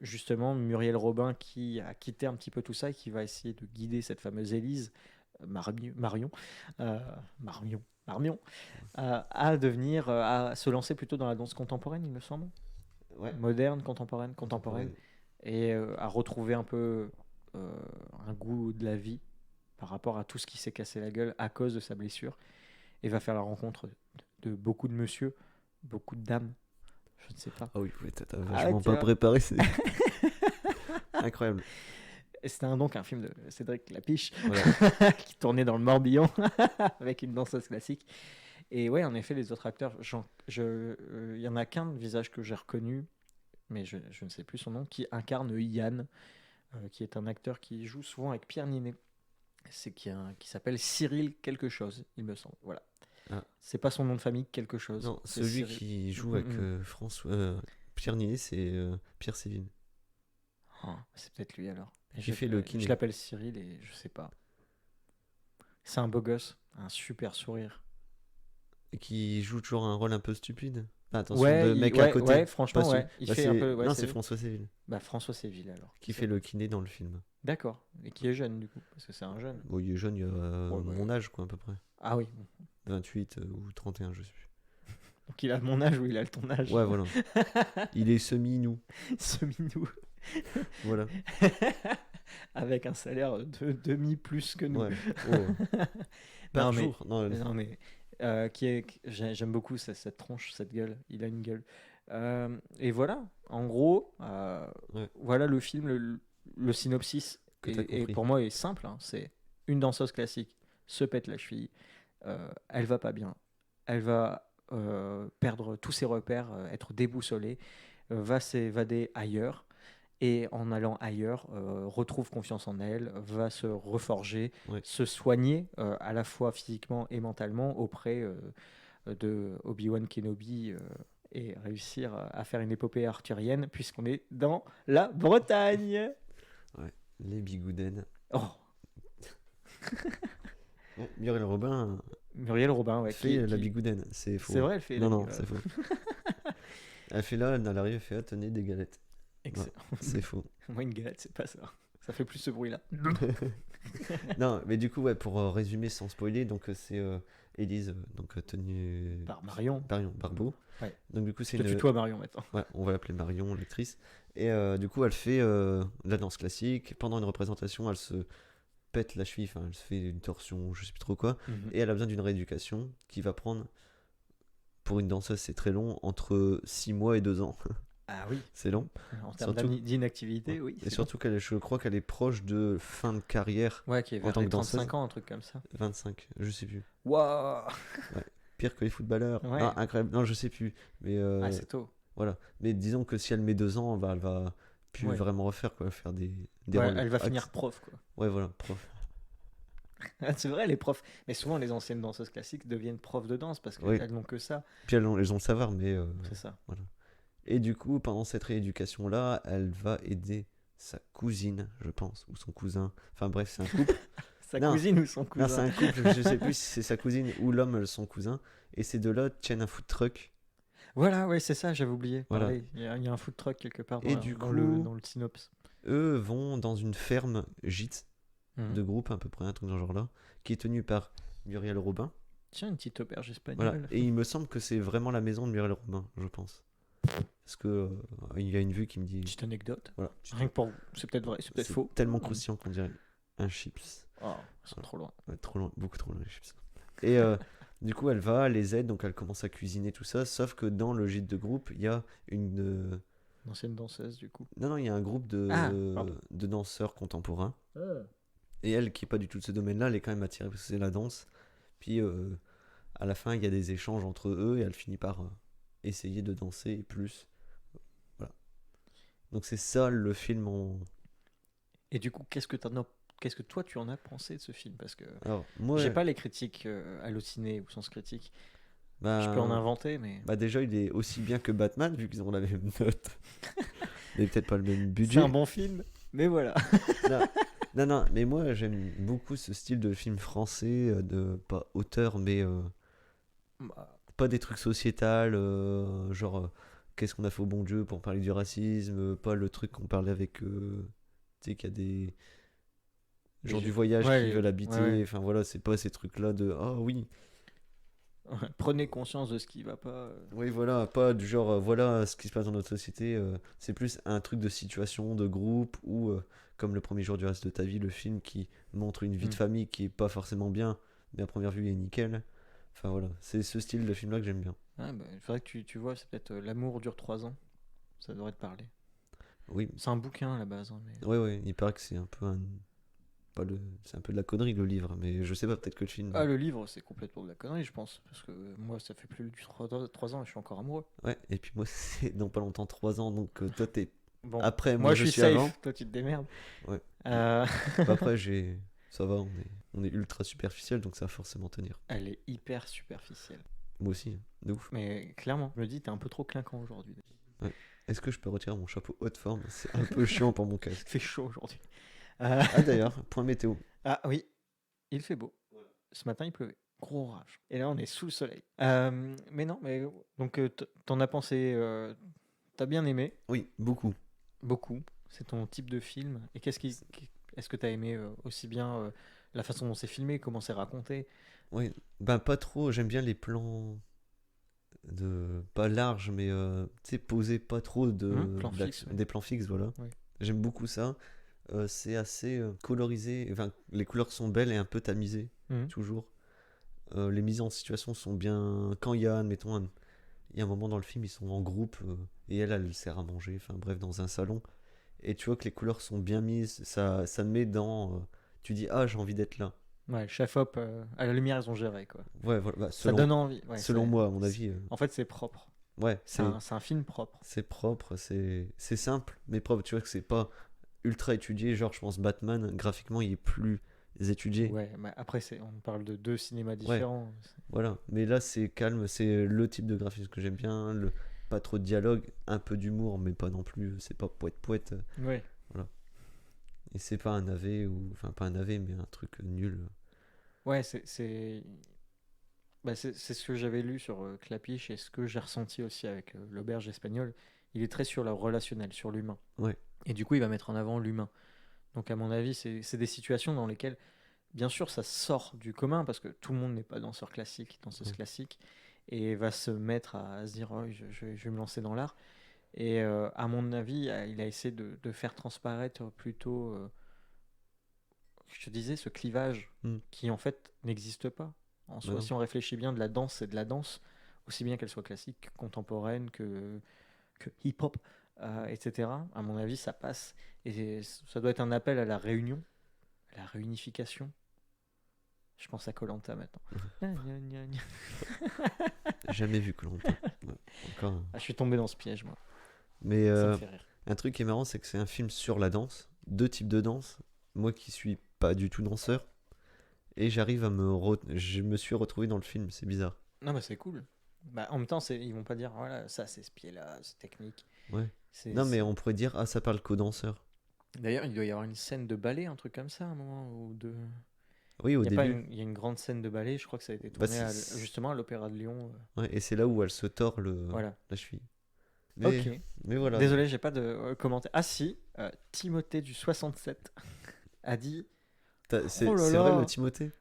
justement, Muriel Robin qui a quitté un petit peu tout ça et qui va essayer de guider cette fameuse Élise, Marion, à devenir, à se lancer plutôt dans la danse contemporaine, il me semble. Ouais. Moderne, contemporaine. Et à retrouver un peu un goût de la vie par rapport à tout ce qui s'est cassé la gueule à cause de sa blessure. Et va faire la rencontre de beaucoup de monsieur, beaucoup de dames. Je ne sais pas. Ah oui, t'as vachement pas préparé, c'est incroyable. Et c'était donc un film de Cédric Lapiche, voilà. Qui tournait dans le Morbihan avec une danseuse classique. Et ouais, en effet, les autres acteurs, il y en a qu'un de visage que j'ai reconnu, mais je ne sais plus son nom, qui incarne Yann, qui est un acteur qui joue souvent avec Pierre Ninet. Qui s'appelle Cyril quelque chose, il me semble. Voilà. Ah. C'est pas son nom de famille quelque chose. Non, celui Cyril. Qui joue avec Pierre Ninet, c'est Pierre Séville. Oh, c'est peut-être lui alors. J'ai fait le kiné. Je l'appelle Cyril et je sais pas. C'est un beau gosse, un super sourire. Et qui joue toujours un rôle un peu stupide. Attention, de mec à côté. Ouais, franchement, ouais. Il fait un peu. Non, c'est François Séville. Bah, François Séville alors. Qui fait le kiné dans le film. D'accord. Et qui est jeune du coup, parce que c'est un jeune. Bon, il est jeune, il a mon âge, quoi, à peu près. Ah oui. 28 ou 31, je sais plus. Donc il a mon âge ou il a ton âge. Ouais, voilà. Il est semi-nous. Semi-nous. Voilà. Avec un salaire de demi plus que nous. Ouais. Oh. Par jour. Non, mais j'aime beaucoup cette tronche, cette gueule. Il a une gueule. Et voilà, en gros, voilà le film, le synopsis. Et pour moi, est simple. Hein, c'est une danseuse classique se pète la cheville. Elle va pas bien. Elle va perdre tous ses repères, être déboussolée, va s'évader ailleurs. Et en allant ailleurs, retrouve confiance en elle, va se reforger, se soigner à la fois physiquement et mentalement auprès de Obi-Wan Kenobi et réussir à faire une épopée arthurienne puisqu'on est dans la Bretagne. Ouais, les Bigouden. Oh. Muriel Robin. Ouais, fait la Bigouden, c'est faux. C'est vrai, elle fait. Non, c'est faux. Elle fait là, elle arrive, elle fait tenez des galettes. Excellent. Ouais, c'est faux. Moi, une galette, c'est pas ça. Ça fait plus ce bruit-là. Non, mais du coup, ouais, pour résumer sans spoiler, donc c'est Élise, donc tenue par Marion Barbeau. Ouais. Donc du coup, c'est une. Tutoie Marion maintenant. Ouais, on va l'appeler Marion, l'actrice. Et du coup, elle fait la danse classique. Pendant une représentation, elle se pète la cheville, enfin, elle se fait une torsion, je sais plus trop quoi. Et elle a besoin d'une rééducation qui va prendre, pour une danseuse, c'est très long, entre 6 mois et 2 ans. Ah oui. C'est long. En termes d'inactivité, oui. Et surtout je crois qu'elle est proche de fin de carrière. Ouais, qui est vers les 35 ans, un truc comme ça. 25, je sais plus. Waouh. Ouais. Pire que les footballeurs. Ouais. Non, incroyable. Non, je sais plus. Mais c'est tôt. Voilà. Mais disons que si elle met 2 ans, elle va plus vraiment refaire quoi, faire des rôles. Elle va finir prof quoi. Ouais, voilà, prof. C'est vrai, les profs. Mais souvent, les anciennes danseuses classiques deviennent profs de danse parce qu'elles n'ont que ça. Puis elles ont le savoir, mais. C'est ça. Voilà. Et du coup, pendant cette rééducation-là, elle va aider sa cousine, je pense, ou son cousin. Enfin bref, c'est un couple. Cousine ou son cousin? Non, c'est un couple, je sais plus si c'est sa cousine ou l'homme, son cousin. Et ces deux-là tiennent un food truck. Voilà, ouais, c'est ça, j'avais oublié. Voilà. Il y a un food truck quelque part dans le synopsis. Eux vont dans une ferme gîte de groupe, à peu près, un truc dans ce genre-là, qui est tenue par Muriel Robin. Tiens, une petite auberge espagnole. Voilà. Et il me semble que c'est vraiment la maison de Muriel Robin, je pense. Parce que il y a une vue qui me dit. Petite anecdote. Voilà. Rien que pour vous. C'est peut-être vrai, c'est peut-être faux. Tellement croustillant qu'on dirait un chips. Oh, ils sont trop loin. Ouais, trop loin, beaucoup trop loin les chips. Et du coup, elle va, les aide, donc elle commence à cuisiner tout ça. Sauf que dans le gîte de groupe, il y a une ancienne danseuse du coup. Non, il y a un groupe de danseurs contemporains. Et elle, qui est pas du tout de ce domaine-là, elle est quand même attirée parce que c'est la danse. Puis à la fin, il y a des échanges entre eux et elle finit par essayer de danser plus. Voilà. Donc c'est ça le film en. Et du coup, qu'est-ce que toi tu en as pensé de ce film? Parce que alors, moi, j'ai pas les critiques Allociné ou Sens Critique. Je peux en inventer, mais. Déjà, il est aussi bien que Batman vu qu'ils ont la même note. Mais peut-être pas le même budget. C'est un bon film. Mais voilà. Non, non, non, mais moi j'aime beaucoup ce style de film français, pas auteur, mais Bah, pas des trucs sociétals, genre qu'est-ce qu'on a fait au bon Dieu pour parler du racisme, pas le truc qu'on parlait avec, tu sais, qu'il y a des gens du voyage qui veulent Ouais, ouais. habiter, enfin voilà, c'est pas ces trucs-là de ah oui, Prenez conscience de ce qui va pas. oui voilà, pas du genre voilà ce qui se passe dans notre société, c'est plus un truc de situation, de groupe, ou comme le premier jour du reste de ta vie, le film qui montre une vie de Hmm. famille qui est pas forcément bien, mais à première vue il est nickel. Enfin voilà, c'est ce style de film-là que j'aime bien. Ah, bah, il faudrait que tu vois, c'est peut-être L'amour dure 3 ans. Ça devrait te parler. Oui, C'est un bouquin à la base, hein, mais. ouais, ouais, il paraît que c'est un peu un pas le c'est un peu de la connerie le livre, mais je sais pas, peut-être que le film. Ah, le livre, c'est complètement de la connerie, je pense. Parce que moi, ça fait plus de 3 ans et je suis encore amoureux. Ouais, et puis moi c'est dans pas longtemps 3 ans, donc toi t'es Bon, après, moi, moi je je suis suis avant. safe. Toi, tu te démerdes. Ouais. Euh, Bah après j'ai ça va, on est ultra superficiel, donc ça va forcément tenir. Elle est hyper superficielle. Moi aussi, hein, de ouf. Mais clairement, je me dis, t'es un peu trop clinquant aujourd'hui. Ouais. Est-ce que je peux retirer mon chapeau haute forme? C'est un peu chiant pour mon Il casque. fait chaud aujourd'hui. Ah d'ailleurs, point météo. Ah oui, il fait beau. Ce matin, il pleuvait. Gros orage. Et là, on est sous le soleil. Mais non, mais donc t'en as pensé, t'as bien aimé, Oui, beaucoup. beaucoup. C'est ton type de film. Et est-ce que t'as aimé aussi bien la façon dont c'est filmé, comment c'est raconté? Oui, ben pas trop, j'aime bien les plans de pas larges, mais tu sais, posés pas trop Plan fixe, ouais. des plans fixes, voilà. Ouais. J'aime beaucoup ça. C'est assez colorisé, enfin les couleurs sont belles et un peu tamisées, Mhm. toujours. Les mises en situation sont bien. Quand il y a, admettons, il y a un moment dans le film, ils sont en groupe et elle sert à manger, enfin bref, dans un salon. Et tu vois que les couleurs sont bien mises, ça te met dans. Tu dis, ah, j'ai envie d'être là. Ouais, le chef-op, à la lumière, ils ont géré, quoi. Ouais, voilà, bah, Ça donne envie. Ouais, selon moi, à mon c'est- avis, En fait, c'est propre. ouais, C'est un film propre. c'est propre, c'est simple, mais propre. Tu vois que c'est pas ultra étudié. Genre, je pense Batman, graphiquement, il est plus étudié. Ouais, mais après, on parle de deux cinémas Ouais, différents. voilà. Mais là, c'est calme, c'est le type de graphisme que j'aime bien. Pas trop de dialogue, un peu d'humour, mais pas non plus. C'est pas poète-poète. Ouais. Voilà. Et c'est pas un navet, ou. Enfin, pas un navet, mais un truc nul. Ouais, c'est ce que j'avais lu sur Clapiche et ce que j'ai ressenti aussi avec l'auberge espagnole. Il est très sur le relationnel, sur l'humain. Ouais. Et du coup, il va mettre en avant l'humain. Donc, à mon avis, c'est des situations dans lesquelles, bien sûr, ça sort du commun parce que tout le monde n'est pas danseur classique, danseuse Ouais. classique, et va se mettre à se dire oh, je vais me lancer dans l'art. Et à mon avis, il a essayé de faire transparaître plutôt, je te disais, ce clivage Hmm. qui en fait n'existe pas. En Bah soi, non. si on réfléchit bien, de la danse, c'est de la danse, aussi bien qu'elle soit classique, contemporaine, que hip-hop, etc. À mon avis, ça passe. Et ça doit être un appel à la réunion, à la réunification. Je pense à koh maintenant. Gna, gna, gna, gna. Jamais vu que longtemps. Ouais. Encore. Ah, je suis tombé dans ce piège, moi. Mais Ça me fait rire. un truc qui est marrant, c'est que c'est un film sur la danse. Deux types de danse. Moi qui suis pas du tout danseur. Et j'arrive je me suis retrouvé dans le film, c'est bizarre. Non, mais c'est cool. Bah, en même temps, ils vont pas dire, voilà, ça c'est ce pied-là, c'est technique. Ouais. C'est, Non, mais c'est- on pourrait dire, ah, ça parle qu'aux danseurs. D'ailleurs, il doit y avoir une scène de ballet, un truc comme ça, à un moment ou deux. Oui, au Il y a pas début. il y a une grande scène de ballet, je crois que ça a été Bah, tourné justement à l'Opéra de Lyon. Ouais, et c'est là où elle se tord Voilà. la cheville. Ok. Mais voilà. Désolé, j'ai pas de commentaire. Ah si, Timothée du 67 a dit C'est oh là c'est vrai le là, Timothée?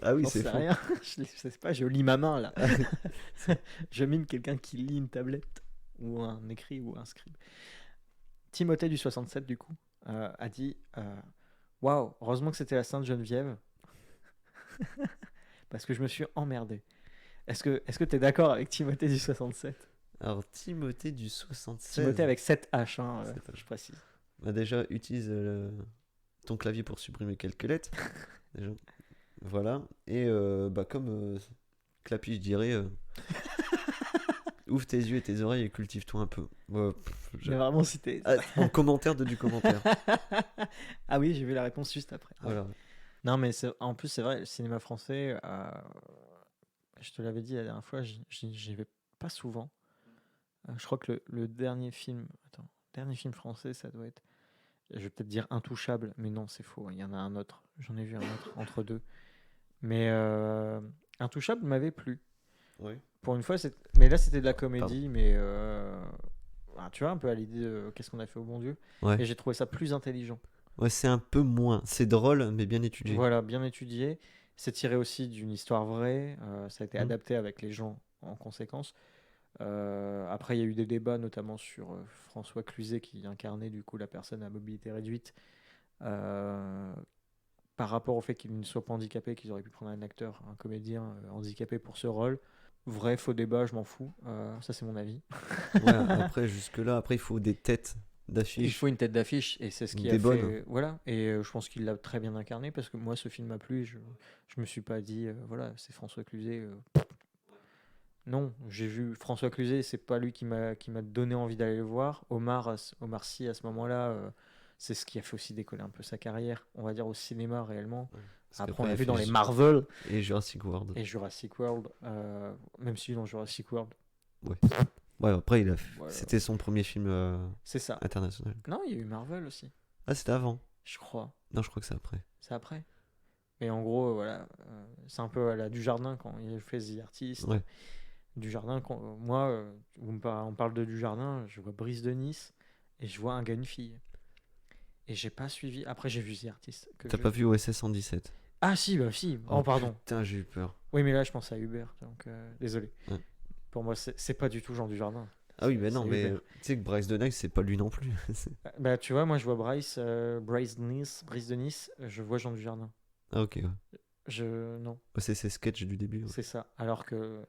Ah oui, j'en c'est sais faux. rien, je sais pas, je lis ma main là. Je mime quelqu'un qui lit une tablette ou un écrit ou un scribe. Timothée du 67 du coup a dit waouh, heureusement que c'était la Sainte Geneviève parce que je me suis emmerdé. Est-ce que tu es d'accord avec Timothée du 67? Alors, Timothée du 76. Timothée avec 7 H, hein, 7H. je précise. Bah, déjà, utilise ton clavier pour supprimer quelques lettres. Déjà. Voilà. Et bah, comme Clapy, je dirais, ouvre tes yeux et tes oreilles et cultive-toi un peu. Ouais, J'ai vraiment cité. Ah, en commentaire du commentaire. Ah oui, j'ai vu la réponse juste après. Voilà. Non, mais en plus, c'est vrai, le cinéma français, je te l'avais dit la dernière fois, j'y vais pas souvent. Je crois que le dernier film, attends, dernier film français, ça doit être Je vais peut-être dire Intouchable, mais non, c'est faux. Il y en a un autre. J'en ai vu un autre entre deux. Mais Intouchable m'avait plu. Ouais. Pour une fois, mais là, c'était de la comédie, mais tu vois, un peu à l'idée de qu'est-ce qu'on a fait au bon Dieu. Ouais. Et j'ai trouvé ça plus intelligent. Ouais, c'est un peu moins. C'est drôle, mais bien étudié. Voilà, bien étudié. C'est tiré aussi d'une histoire vraie. Ça a été Mhm. adapté avec les gens en conséquence. Après, il y a eu des débats, notamment sur François Cluzet, qui incarnait du coup la personne à mobilité réduite, par rapport au fait qu'il ne soit pas handicapé, qu'ils auraient pu prendre un acteur, un comédien handicapé pour ce rôle. Vrai, faux débat, je m'en fous. Ça, c'est mon avis. Ouais, après, jusque-là, après, il faut des têtes d'affiche. Il faut une tête d'affiche, et c'est ce qui a Des fait. bonnes. Voilà, et je pense qu'il l'a très bien incarné, parce que moi, ce film m'a plu. Je me suis pas dit, voilà, c'est François Cluzet. Non, j'ai vu François Cluzet, c'est pas lui qui m'a donné envie d'aller le voir. Omar Sy, à ce moment-là, c'est ce qui a fait aussi décoller un peu sa carrière, on va dire, au cinéma réellement. Ouais. Après, on l'a vu dans les Marvel et Jurassic World. et Jurassic World, même si dans Jurassic World. Ouais. Ouais, après, Voilà. c'était son premier film C'est ça. international. Non, il y a eu Marvel aussi, Ah, c'était avant. je crois. Non, je crois que c'est après. C'est après. Mais en gros, voilà, c'est un peu à la Dujardin quand il a fait The Artist. Ouais. Dujardin, moi, on parle de Dujardin, je vois Brice de Nice et je vois un gars, une fille. Et j'ai pas suivi. Après, j'ai vu The Artist. T'as pas vu OSS 117? Ah, si, bah si. Oh, pardon. Putain, j'ai eu peur. Oui, mais là, je pense à Hubert. Donc, désolé. Ouais. Pour moi, c'est pas du tout Jean Dujardin. Ah oui, mais non, c'est mais Hubert. tu sais que Bryce Denag, c'est pas lui non plus. Bah, tu vois, moi, je vois Brice de Nice, je vois Jean Dujardin. Ah, ok, ouais. Non, C'est ses sketchs du début. Ouais. c'est ça. Alors que.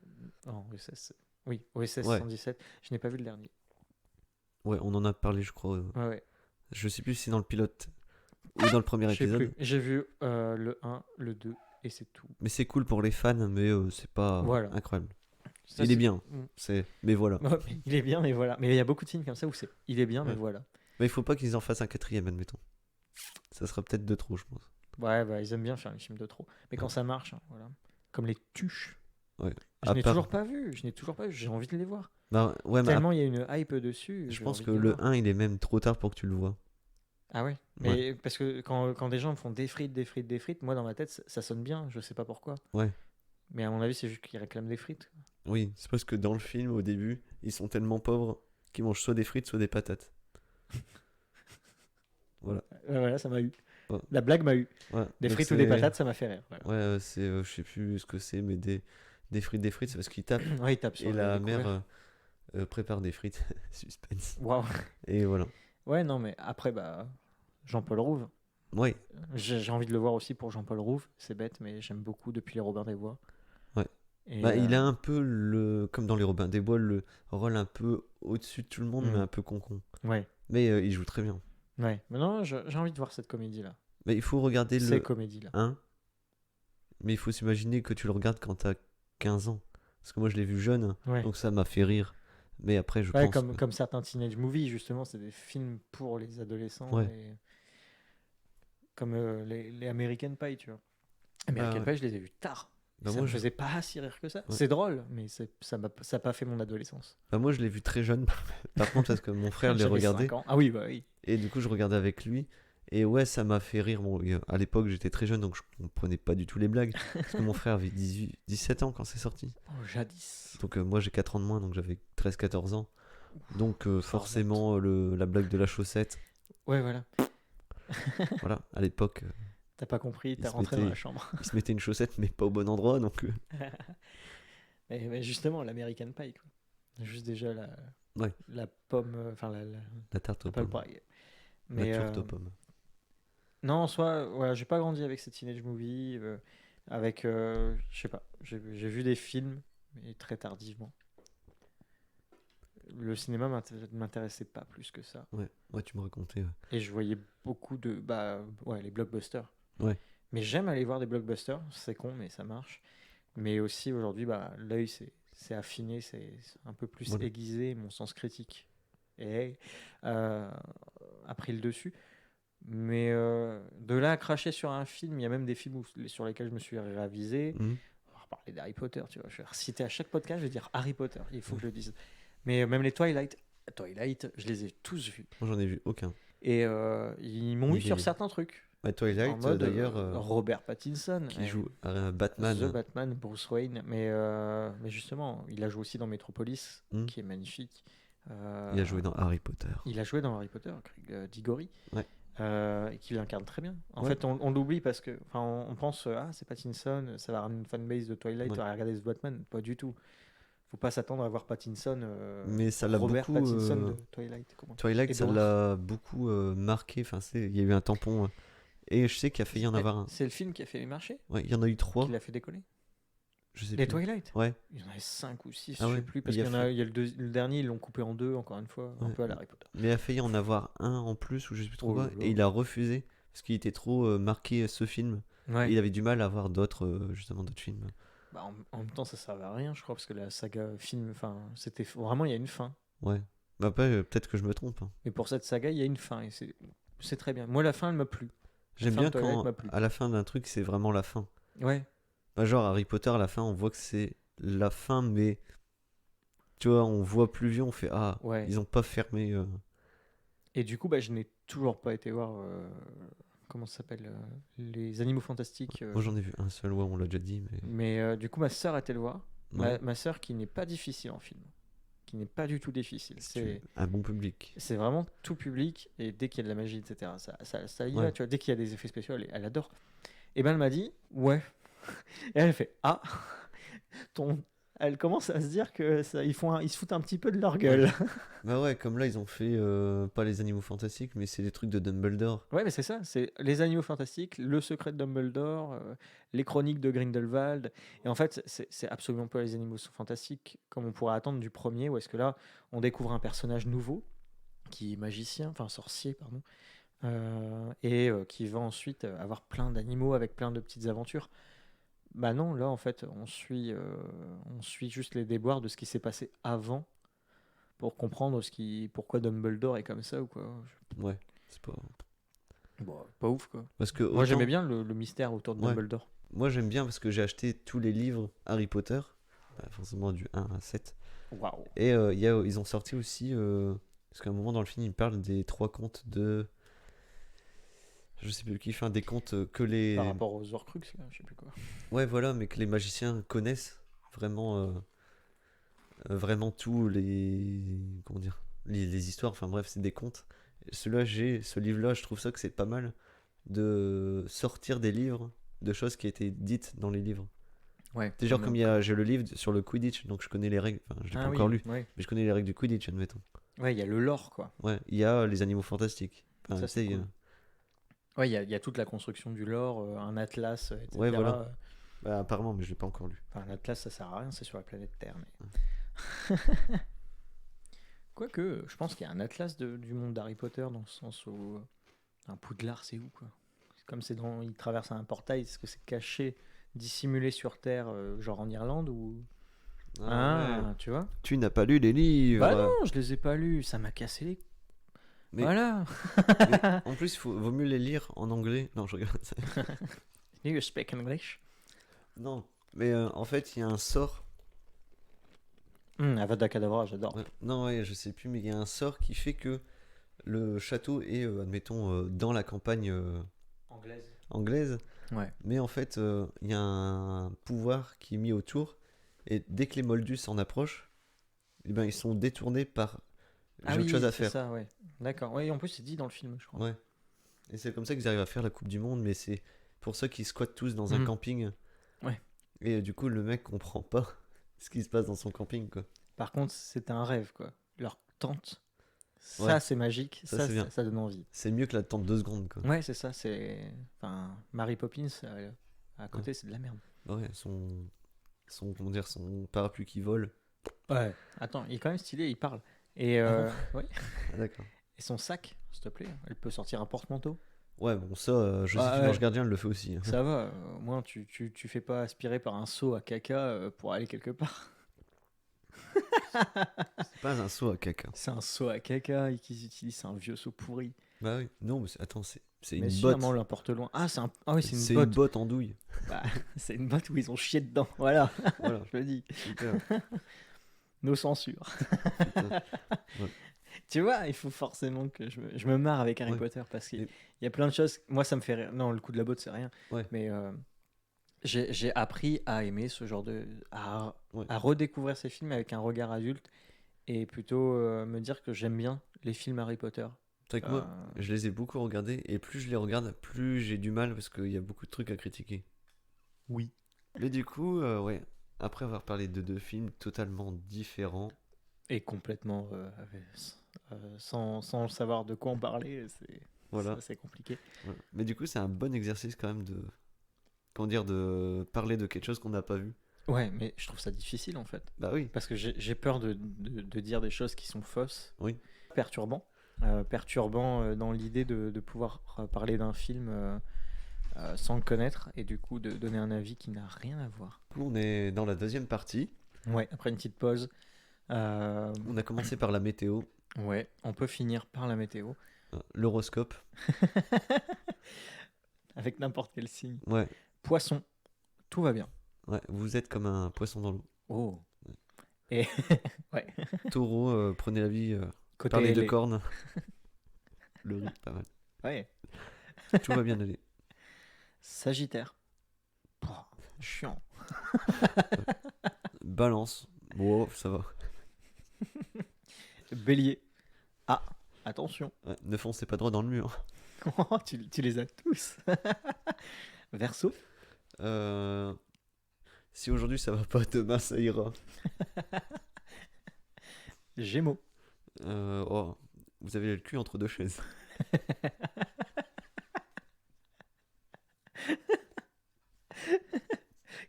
Non, OSS. Oui, OSS Ouais. 117. Je n'ai pas vu le dernier. Ouais, on en a parlé, je crois. Ouais, ouais. Je sais plus si c'est dans le pilote ou dans le premier Je sais épisode. plus. J'ai vu le 1, le 2, et c'est tout. Mais c'est cool pour les fans, mais c'est pas Voilà. incroyable. Ça, Il est bien. Mm. Mais voilà. Ouais, il est bien, mais voilà. Mais il y a beaucoup de films comme ça où c'est il est bien, mais Ouais. voilà. Mais il faut pas qu'ils en fassent un quatrième, admettons. Ça sera peut-être de trop, je pense. Ouais, bah, ils aiment bien faire les films de trop. Mais quand Ouais. ça marche, hein, voilà. Comme les Tuches. Ouais. Je n'ai toujours pas vu. J'ai envie de les voir. Bah, ouais, mais Tellement il y a une hype dessus. je j'ai pense envie que de les le voir. 1, il est même trop tard pour que tu le vois. Ah ouais. Mais parce que quand des gens me font des frites, moi dans ma tête, ça sonne bien. Je sais pas pourquoi. Ouais. Mais à mon avis, c'est juste qu'ils réclament des frites. Oui, c'est parce que dans le film, au début, ils sont tellement pauvres qu'ils mangent soit des frites, soit des patates. Voilà. Voilà, ça m'a eu. Ouais. La blague m'a eu. Ouais. Des Donc frites ou des patates, ça m'a fait rire. Voilà. Ouais, c'est, je sais plus ce que c'est, mais des frites, c'est parce qu'ils tapent. Ouais, il tape sur Et la les couverts. mère prépare des frites. Suspense. Waouh. Et voilà. Ouais, non, mais après, bah, Jean-Paul Rouve. Ouais. J'ai envie de le voir aussi pour Jean-Paul Rouve. C'est bête, mais j'aime beaucoup depuis les Robin des Bois. Ouais. Et, Bah, il a un peu, comme dans les Robins des Bois, le rôle un peu au-dessus de tout le monde, mais un peu con-con. Ouais. Mais il joue très bien. Ouais. Mais non, j'ai envie de voir cette comédie-là. Mais il faut regarder Ces le comédies-là. 1. Mais il faut s'imaginer que tu le regardes quand t'as 15 ans. Parce que moi, je l'ai vu jeune, Ouais. donc ça m'a fait rire. Mais après, je Ouais, pense... comme certains teenage movies, justement, c'est des films pour les adolescents. Ouais. Et... Comme les American Pie, tu vois. American ouais. Pie, je les ai vus tard. Bah, Ça moi, me je... faisait pas si rire que ça. Ouais. C'est drôle, mais ça n'a pas fait mon adolescence. bah, moi, je l'ai vu très jeune. Par contre, parce que mon frère les J'avais regardait. 5 ans. Ah oui, bah oui. Et du coup, je regardais avec lui. Et ouais, ça m'a fait rire. Bon, à l'époque, j'étais très jeune, donc je comprenais pas du tout les blagues. Parce que mon frère avait 17 ans quand c'est sorti. Oh, jadis. Donc moi, j'ai 4 ans de moins, donc j'avais 13-14 ans. Donc forcément, la blague de la chaussette. Ouais, voilà. Voilà, à l'époque, T'as pas compris, t'as se rentré dans mettait- la chambre. il se mettait une chaussette, mais pas au bon endroit. Donc Mais justement, l'American Pie, quoi. Juste déjà Ouais. la pomme, enfin la tarte aux apple pommes. pie. La Mais tourte aux pommes. non, en soi, voilà, j'ai pas grandi avec ces teenage movies, avec, je sais pas, j'ai vu des films, mais très tardivement. Le cinéma m'intéressait pas plus que ça. Ouais, tu me racontais. Ouais. Et je voyais beaucoup de, les blockbusters. Ouais. Mais j'aime aller voir des blockbusters, c'est con, mais ça marche. Mais aussi aujourd'hui, l'œil c'est affiné, c'est un peu plus Voilà. aiguisé, mon sens critique a pris le dessus. Mais de là à cracher sur un film, il y a même des films sur lesquels je me suis ravisé. Mhm. On va reparler d'Harry Potter, tu vois. Je vais reciter à chaque podcast, je vais dire Harry Potter, il faut que je le dise. Mais même les Twilight, je les ai tous vus. Moi, j'en ai vu aucun. Et ils m'ont eu sur certains trucs. Twilight, d'ailleurs. Robert Pattinson. Qui joue Batman. The Batman, Bruce Wayne. Mais justement, il a joué aussi dans Metropolis, qui est magnifique. Il a joué dans Harry Potter. Greg Diggory. Ouais. Et qui l'incarne très bien. En fait, on l'oublie parce que on pense c'est Pattinson, ça va ramener une fanbase de Twilight à regarder ce Batman. Pas du tout. Faut pas s'attendre à voir Pattinson. Mais ça l'a Robert beaucoup. Pattinson de Twilight. Twilight, ça l'a beaucoup marqué. Enfin, il y a eu un tampon. Et je sais qu'il a failli y en avoir un. C'est le film qui a fait marcher. Ouais, il y en a eu 3. Qui l'a fait décoller. Je sais les plus. Twilight. Ouais. Il y en avait 5 ou 6, je sais plus. Parce qu'il y a le dernier, ils l'ont coupé en 2, encore une fois, un peu à la Harry Potter. Mais il a failli en avoir un en plus, ou je sais plus trop quoi. Et il a refusé. Parce qu'il était trop marqué ce film. Et il avait du mal à voir d'autres films. Bah, en même temps, ça servait à rien, je crois, parce que la saga film, c'était vraiment, il y a une fin. Ouais. Bah après, peut-être que je me trompe. Mais pour cette saga, il y a une fin. Et c'est très bien. Moi, la fin, elle m'a plu. J'aime bien quand, à la fin d'un truc, c'est vraiment la fin. Ouais. Bah, genre, Harry Potter, à la fin, on voit que c'est la fin, mais. Tu vois, on voit plus vieux, on fait ils ont pas fermé. Et du coup, je n'ai toujours pas été voir. Comment ça s'appelle Les Animaux Fantastiques. Moi, j'en ai vu un seul, on l'a déjà dit. Mais du coup, ma sœur a été le voir. Ma sœur qui n'est pas difficile en film. Qui n'est pas du tout difficile. C'est un bon public. C'est vraiment tout public. Et dès qu'il y a de la magie, etc., ça y va. Tu vois, dès qu'il y a des effets spéciaux, elle adore. Et elle m'a dit, ouais. Et elle fait, elle commence à se dire que ils se foutent un petit peu de leur gueule. Bah ouais, comme là ils ont fait pas les Animaux Fantastiques, mais c'est des trucs de Dumbledore. Ouais, mais c'est ça, c'est les Animaux Fantastiques, le secret de Dumbledore, les chroniques de Grindelwald. Et en fait, c'est absolument pas les Animaux Fantastiques comme on pourrait attendre du premier, où est-ce que là on découvre un personnage nouveau qui est magicien, sorcier, pardon, et qui va ensuite avoir plein d'animaux avec plein de petites aventures. Bah non, là en fait, on suit juste les déboires de ce qui s'est passé avant pour comprendre pourquoi Dumbledore est comme ça ou quoi. Ouais, c'est pas. Bon, pas ouf quoi. Parce que moi j'aimais bien le mystère autour de Dumbledore. Moi j'aime bien parce que j'ai acheté tous les livres Harry Potter, forcément du 1 à 7. Waouh. Et ils ont sorti aussi, parce qu'à un moment dans le film, ils parlent des 3 contes de. Je sais plus qui, des contes que les. Par rapport aux Horcruxes, là, je sais plus quoi. Ouais, voilà, mais que les magiciens connaissent vraiment, vraiment tous les. Comment dire les histoires, bref, c'est des contes. Ce livre-là, je trouve ça que c'est pas mal de sortir des livres de choses qui étaient dites dans les livres. Ouais. C'est genre comme j'ai le livre sur le Quidditch, donc je connais les règles. Je l'ai pas encore lu, mais je connais les règles du Quidditch, admettons. Ouais, il y a le lore, quoi. Ouais, il y a les Animaux Fantastiques. Ça, c'est cool. Ouais, il y a toute la construction du lore, un atlas, etc. Ouais, voilà. Apparemment, mais je l'ai pas encore lu. Un atlas, ça sert à rien, c'est sur la planète Terre. Mais... Quoique, je pense qu'il y a un atlas du monde d'Harry Potter, dans le sens où un Poudlard, c'est où, quoi. Comme il traverse un portail, est-ce que c'est caché, dissimulé sur Terre, genre en Irlande ou... ouais. Tu vois. Tu n'as pas lu les livres. Bah non, je les ai pas lus, ça m'a cassé les... Mais, voilà. Mais en plus, vaut mieux les lire en anglais. Non, je regarde ça. You speak English? Non, mais en fait, il y a un sort. Avada Kedavra, j'adore. Non, je sais plus, mais il y a un sort qui fait que le château est, admettons, dans la campagne anglaise. Ouais. Mais en fait, il y a un pouvoir qui est mis autour. Et dès que les Moldus s'en approchent, ils sont détournés par... J'ai autre chose à faire. C'est ça, ouais. D'accord. Ouais, en plus, c'est dit dans le film, je crois. Ouais. Et c'est comme ça qu'ils arrivent à faire la Coupe du Monde, mais c'est pour ça qu'ils squattent tous dans un camping. Ouais. Et du coup, le mec comprend pas ce qui se passe dans son camping, quoi. Par contre, c'est un rêve, quoi. Leur tente, ça, c'est magique. Ça, c'est bien. Ça donne envie. C'est mieux que la tente 2 secondes, quoi. Ouais, c'est ça. Mary Poppins, à côté, c'est de la merde. Ouais, son parapluie qui vole. Ouais. Attends, il est quand même stylé, il parle. Et ouais. D'accord. Et son sac, s'il te plaît, elle peut sortir un porte-manteau. Ouais, bon, ça, Joséphine Ange Gardien, elle le fait aussi. Ça va, au moins tu fais pas aspirer par un seau à caca pour aller quelque part. C'est pas un seau à caca. C'est un seau à caca qu'ils utilisent, c'est un vieux seau pourri. Bah oui, non, mais attends, c'est une botte. Mais sûrement l'importe loin. Ah, c'est oui, c'est une botte. C'est une botte en douille. Bah, c'est une botte où ils ont chié dedans, voilà. Je le dis. Super. Nos censures. Ouais. Tu vois, il faut forcément que je me marre avec Harry Ouais. Potter parce qu'il Et- y a plein de choses. Moi, ça me fait rire. Non, le coup de la botte, c'est rien. Ouais. Mais j'ai appris à aimer ce genre de. Ouais. À redécouvrir ces films avec un regard adulte et plutôt me dire que j'aime bien les films Harry Potter. C'est vrai que moi, je les ai beaucoup regardés, et plus je les regarde, plus j'ai du mal parce qu'il y a beaucoup de trucs à critiquer. Oui. Mais du coup, ouais, après avoir parlé de deux films totalement différents, Et complètement sans savoir de quoi en parler, voilà. c'est compliqué. Voilà. Mais du coup, c'est un bon exercice quand même de, comment dire, de parler de quelque chose qu'on n'a pas vu. Ouais, mais je trouve ça difficile en fait. Bah oui, Parce que j'ai peur de dire des choses qui sont fausses. oui. Perturbant. Perturbant dans l'idée de pouvoir parler d'un film sans le connaître et du coup de donner un avis qui n'a rien à voir. Du coup, on est dans la deuxième partie. Ouais, après une petite pause. On a commencé par la météo, Ouais, on peut finir par la météo. l'horoscope. Avec n'importe quel signe. Ouais, Poisson, tout va bien. ouais, vous êtes comme un poisson dans l'eau. Oh. Et ouais, Taureau, prenez la vie côté par les deux ailé. cornes. Le riz, pas mal. Ouais. Tout va bien aller. Sagittaire. Oh, chiant. Balance. Bon, ça va. Bélier. Ah, attention. Ouais, ne foncez pas droit dans le mur. Oh, tu les as tous. Verseau. Si aujourd'hui ça va pas, demain ça ira. Gémeaux. Oh, vous avez le cul entre deux chaises.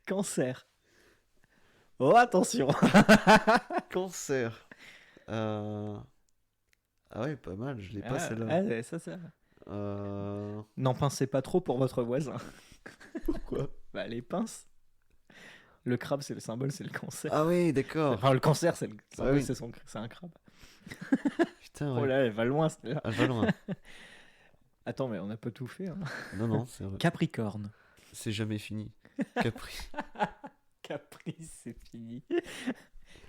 Cancer. Oh, attention. Cancer. Ah ouais, pas mal, je l'ai pas celle-là. ouais, ça. Euh, N'en pincez pas trop pour votre voisin. Pourquoi? Bah, les pinces. Le crabe, c'est le symbole, c'est le cancer. Ah oui, d'accord. Enfin, le cancer, c'est le symbole, oui. c'est un crabe. Putain, Oh ouais. là, elle va loin, celle-là. Ah, va loin. Attends, mais on a pas tout fait. Hein. Non, c'est vrai. Capricorne. C'est jamais fini. Capri. Caprice, c'est fini.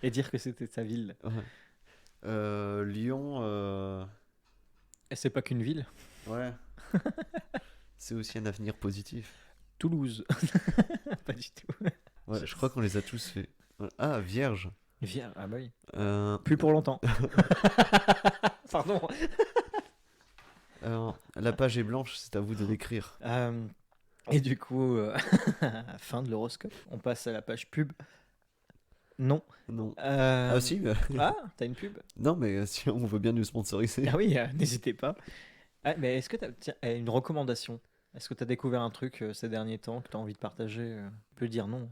Et dire que c'était sa ville. Ouais. Lyon. Et c'est pas qu'une ville. Ouais. C'est aussi un avenir positif. Toulouse. Pas du tout. Ouais, je crois qu'on les a tous fait. Ah, Vierge. Ah bah oui. Euh, Plus pour longtemps. Pardon. La page est blanche, c'est à vous de l'écrire. Et du coup, fin de l'horoscope. On passe à la page pub. Non. Non. Ah si, mais... Ah, t'as une pub? Non, mais si on veut bien nous sponsoriser. Ah oui, n'hésitez pas. Ah, mais est-ce que t'as une recommandation? Est-ce que t'as découvert un truc ces derniers temps que t'as envie de partager? Tu peux dire non.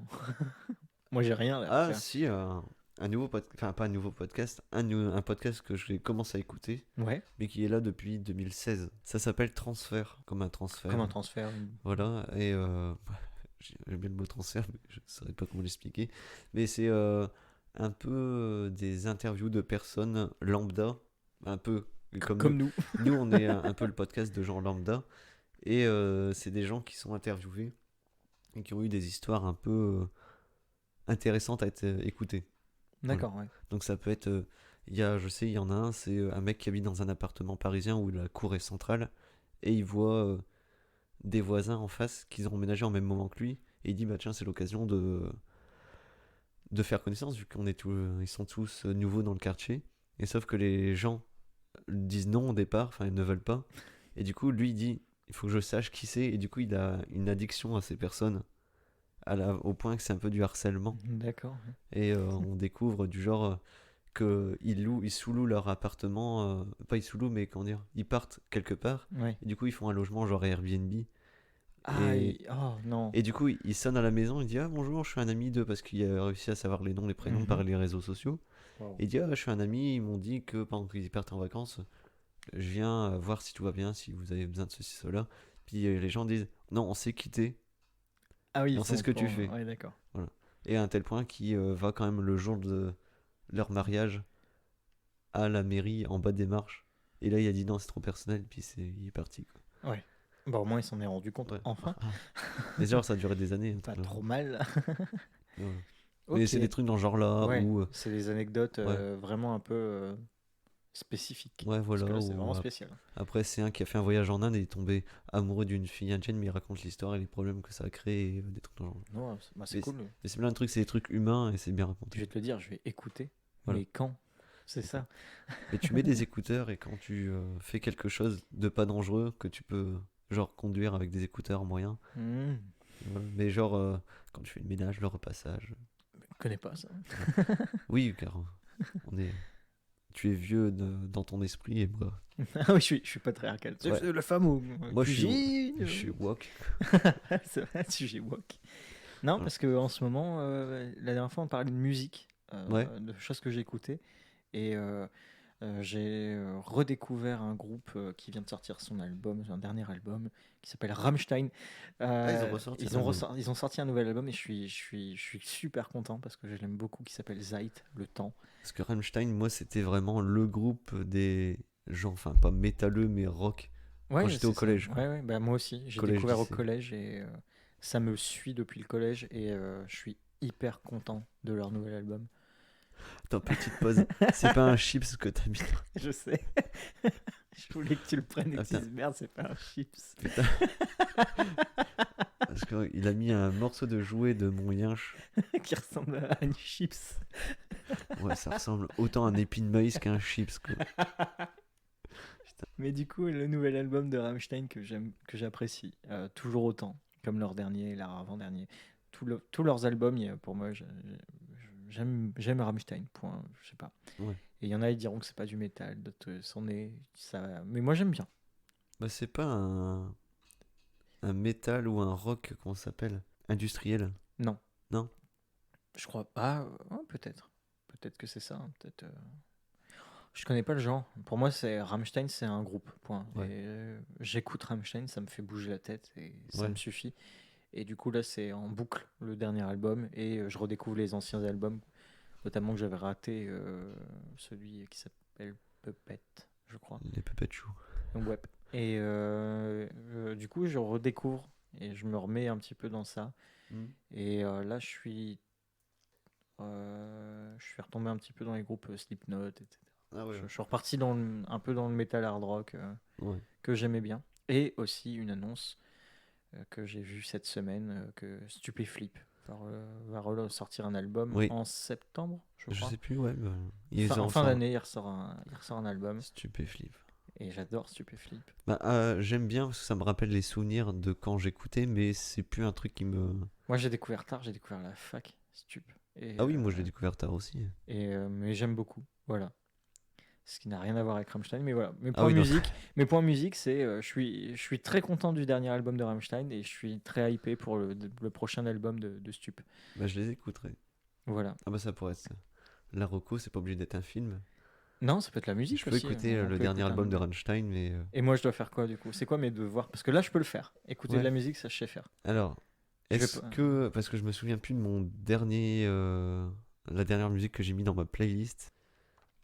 Moi, j'ai rien là, à Ah faire. si, un nouveau podcast, enfin pas un nouveau podcast, un podcast que j'ai commencé à écouter, Ouais, mais qui est là depuis 2016. Ça s'appelle Transfert, comme un transfert. comme un transfert. Voilà, et j'aime bien le mot transfert, mais je ne saurais pas comment l'expliquer. Mais c'est un peu des interviews de personnes lambda, un peu Comme nous. Nous, on est un peu le podcast de gens lambda, et c'est des gens qui sont interviewés et qui ont eu des histoires un peu intéressantes à être écoutées. D'accord, ouais. Donc ça peut être, je sais, il y en a un, c'est un mec qui habite dans un appartement parisien où la cour est centrale, et il voit des voisins en face qui ont emménagé en même moment que lui, et il dit bah tiens c'est l'occasion de faire connaissance vu qu'on est ils sont tous nouveaux dans le quartier, et sauf que les gens disent non au départ, enfin ils ne veulent pas, et du coup lui il dit il faut que je sache qui c'est, et du coup il a une addiction à ces personnes au point que c'est un peu du harcèlement. D'accord. Et on découvre du genre qu'ils sous-louent leur appartement, pas ils sous-louent, mais comment dire, ils partent quelque part, Ouais. et du coup ils font un logement genre Airbnb. Ah, Et, oh non. et du coup il sonne à la maison, il dit ah bonjour, je suis un ami d'eux, parce qu'il a réussi à savoir les noms, les prénoms par les réseaux sociaux. Wow. Et il dit ah je suis un ami, ils m'ont dit que pendant qu'ils partent en vacances, je viens voir si tout va bien, si vous avez besoin de ceci, cela. Puis les gens disent non, on s'est quitté. Ah oui, on sait ce que tu fais. Ouais, d'accord. Voilà. Et à un tel point qu'il va quand même le jour de leur mariage à la mairie en bas des marches. Et là, il a dit non, c'est trop personnel, puis il est parti. Quoi. Ouais. Bon, au moins, il s'en est rendu compte. Ouais. Enfin. Mais genre, ça a duré des années. Pas trop mal. Ouais. Ok. Mais c'est des trucs dans ce genre-là Ouais, où. c'est des anecdotes Ouais. vraiment un peu spécifique. Ouais, Parce voilà. que là, c'est Ou vraiment spécial. après, c'est un qui a fait un voyage en Inde et est tombé amoureux d'une fille indienne, mais il raconte l'histoire et les problèmes que ça a créé et des trucs dans le genre. Non, c'est Mais cool. c'est plein de trucs, c'est des trucs humains et c'est bien Je raconté. vais te le dire, je vais écouter. Voilà. Mais quand? C'est ça. Mais tu mets des écouteurs et quand tu fais quelque chose de pas dangereux, que tu peux genre conduire avec des écouteurs moyens. Hmm. Voilà. Mais genre quand tu fais le ménage, le repassage. Je connais pas ça. Oui, car on est... tu es vieux dans ton esprit et moi. Ah oui, je suis patriarcal. Ouais. C'est la femme ou Moi je suis woke. C'est vrai, sujet woke. Non, parce que en ce moment, la dernière fois, on parlait de musique, Ouais. de choses que j'écoutais. Et j'ai redécouvert un groupe qui vient de sortir son album, un dernier album, qui s'appelle Rammstein. Ils ont ressorti un album. Ils ont sorti un nouvel album et je suis super content parce que je l'aime beaucoup, qui s'appelle Zeit, le temps. Parce que Rammstein, moi, c'était vraiment le groupe des gens, enfin pas métalleux, mais rock. Ouais, Quand j'étais au c'est ça. collège. Ouais, ouais, bah, moi aussi, j'ai Collège, découvert au lycée. collège et ça me suit depuis le collège et je suis hyper content de leur nouvel album. Attends, petite pause. C'est pas un chips que t'as mis. Je sais. Je voulais que tu le prennes et que tu Putain. dises merde, c'est pas un chips. Putain. Parce qu'il a mis un morceau de jouet de mon yinche. Qui ressemble à une chips. Ouais, ça ressemble autant à un épi de maïs qu'à un chips, quoi. Mais du coup, le nouvel album de Rammstein que j'apprécie toujours autant, comme leur dernier, leur avant-dernier. Tous leurs albums, pour moi, j'aime Rammstein, point, je sais pas. Ouais. Et il y en a, ils diront que c'est pas du métal, d'autres c'en est, ça... Mais moi, j'aime bien. Bah, c'est pas un métal ou un rock, comment ça s'appelle? Industriel. Non. Non. Je crois pas. Peut-être. Peut-être que c'est ça. Peut-être. Je connais pas le genre. Pour moi, Rammstein, c'est un groupe. Point. Ouais. Et, j'écoute Rammstein, ça me fait bouger la tête et ça Ouais. me suffit. Et du coup, là, c'est en boucle le dernier album et je redécouvre les anciens albums, notamment que j'avais raté celui qui s'appelle Puppet, je crois. Les Puppet Show. Donc, ouais. Et du coup, je redécouvre et je me remets un petit peu dans ça. Et là, je suis retombé un petit peu dans les groupes Slipknot, etc. Ah ouais. Je suis reparti un peu dans le metal hard rock Ouais. que j'aimais bien. Et aussi une annonce que j'ai vue cette semaine, que Stupéflip va ressortir un album Oui. en septembre, je Je crois. sais plus, ouais. En fin d'année, il ressort un album. Stupéflip. Et j'adore Stupéflip. Bah, j'aime bien parce que ça me rappelle les souvenirs de quand j'écoutais, mais c'est plus un truc qui me. Moi, j'ai découvert tard, j'ai découvert la fac, Stup. Et, Ah oui, moi je l'ai découvert tard aussi. mais j'aime beaucoup, voilà. Ce qui n'a rien à voir avec Rammstein, mais voilà. Mes points musique, c'est je suis très content du dernier album de Rammstein et je suis très hypé pour le prochain album de Stup. Bah, je les écouterai. Voilà. Ah bah, ça pourrait être ça. La reco, c'est pas obligé d'être un film. Non, ça peut être la musique Je peux aussi. écouter On le peut dernier écouter album de Rammstein, mais. Et moi, je dois faire quoi du coup? C'est quoi mes devoirs? Parce que là, je peux le faire. Écouter de la musique, ça, je sais faire. Alors, est-ce que. Parce que je me souviens plus de mon dernier. La dernière musique que j'ai mis dans ma playlist.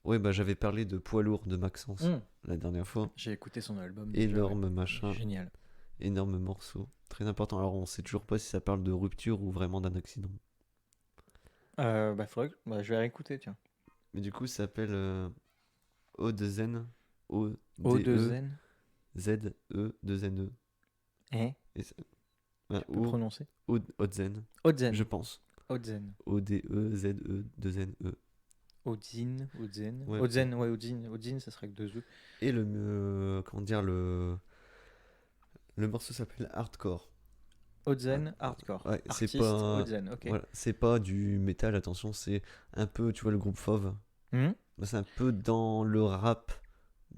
Ouais, bah j'avais parlé de Poids lourd de Maxence la dernière fois. J'ai écouté son album. Énorme machin. Génial. Énorme morceau. Très important. Alors, on sait toujours pas si ça parle de rupture ou vraiment d'un accident. Faudrait que... je vais réécouter, tiens. Mais du coup, ça s'appelle Odezen. O2N. Z-E-2-N-E. Hein? Tu peux prononcer? Odezen. Odzen. Je pense. Odzen. O-D-E-Z-E-2-N-E. Odzin. Ouais. Odzen, ouais, Odzin, ça serait que 2 E. Et comment dire, le morceau s'appelle Hardcore. Odzen, Hardcore. Ouais, Artiste, c'est pas. Odzen, ok. Voilà, c'est pas du métal, attention, c'est un peu, tu vois, le groupe Fauve. Bah, c'est un peu dans le rap.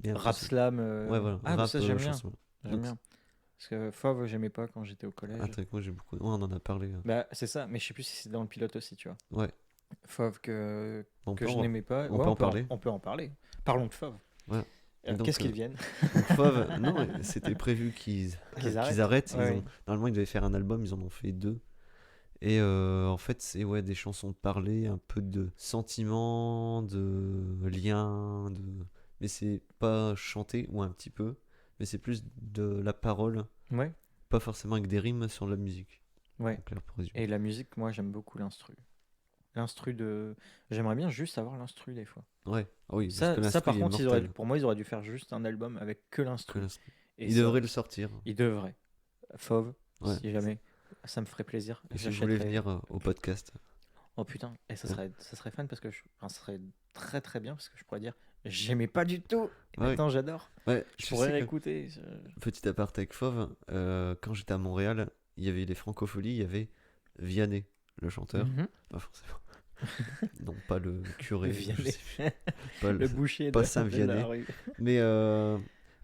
Rap slam. Ouais, voilà. Ah, rap, ça, j'aime bien. chanson. J'aime bien. Parce que Fauve, j'aimais pas quand j'étais au collège. Ah, moi, j'ai beaucoup. Ouais, on en a parlé. Bah, c'est ça, mais je sais plus si c'est dans le pilote aussi, tu vois. Ouais. Fauve que je en... n'aimais pas. On peut en parler. On peut en parler. Parlons de Fauve. Ouais. Qu'est-ce qu'ils viennent? Fauve, non, c'était prévu qu'ils arrêtent. Ouais. Normalement, ils devaient faire un album, ils en ont fait 2. Et en fait, c'est des chansons de parler, un peu de sentiments, de liens, mais c'est pas chanté, ou un petit peu, mais c'est plus de la parole, Ouais. pas forcément avec des rimes sur la musique. Ouais. Clair, pour résumer. Et la musique, moi, j'aime beaucoup l'instru. l'instru de. J'aimerais bien juste avoir l'instru des fois. Ouais, ah oui, parce Ça, que ça l'instru par il est contre, mortel. pour moi, ils auraient dû faire juste un album avec que Que l'instru. l'instru. Et Il ça, devrait le sortir. ils devraient. Fauve, Ouais. si jamais, ça me ferait plaisir. Et si vous voulez J'achèterais. venir au podcast. Oh putain, et ça Ouais. serait fun parce que enfin, ça serait très très bien parce que je pourrais dire j'aimais pas du tout et Ouais. maintenant j'adore. Ouais, Je tu pourrais sais que- réécouter. Petit aparté avec Fauve, quand j'étais à Montréal, il y avait les Francopholies, il y avait Vianney, le chanteur. Mhm. Pas forcément. Non, pas le curé. je Vianney. sais plus. Pas Le boucher pas de, Saint de Vianney. la rue. Mais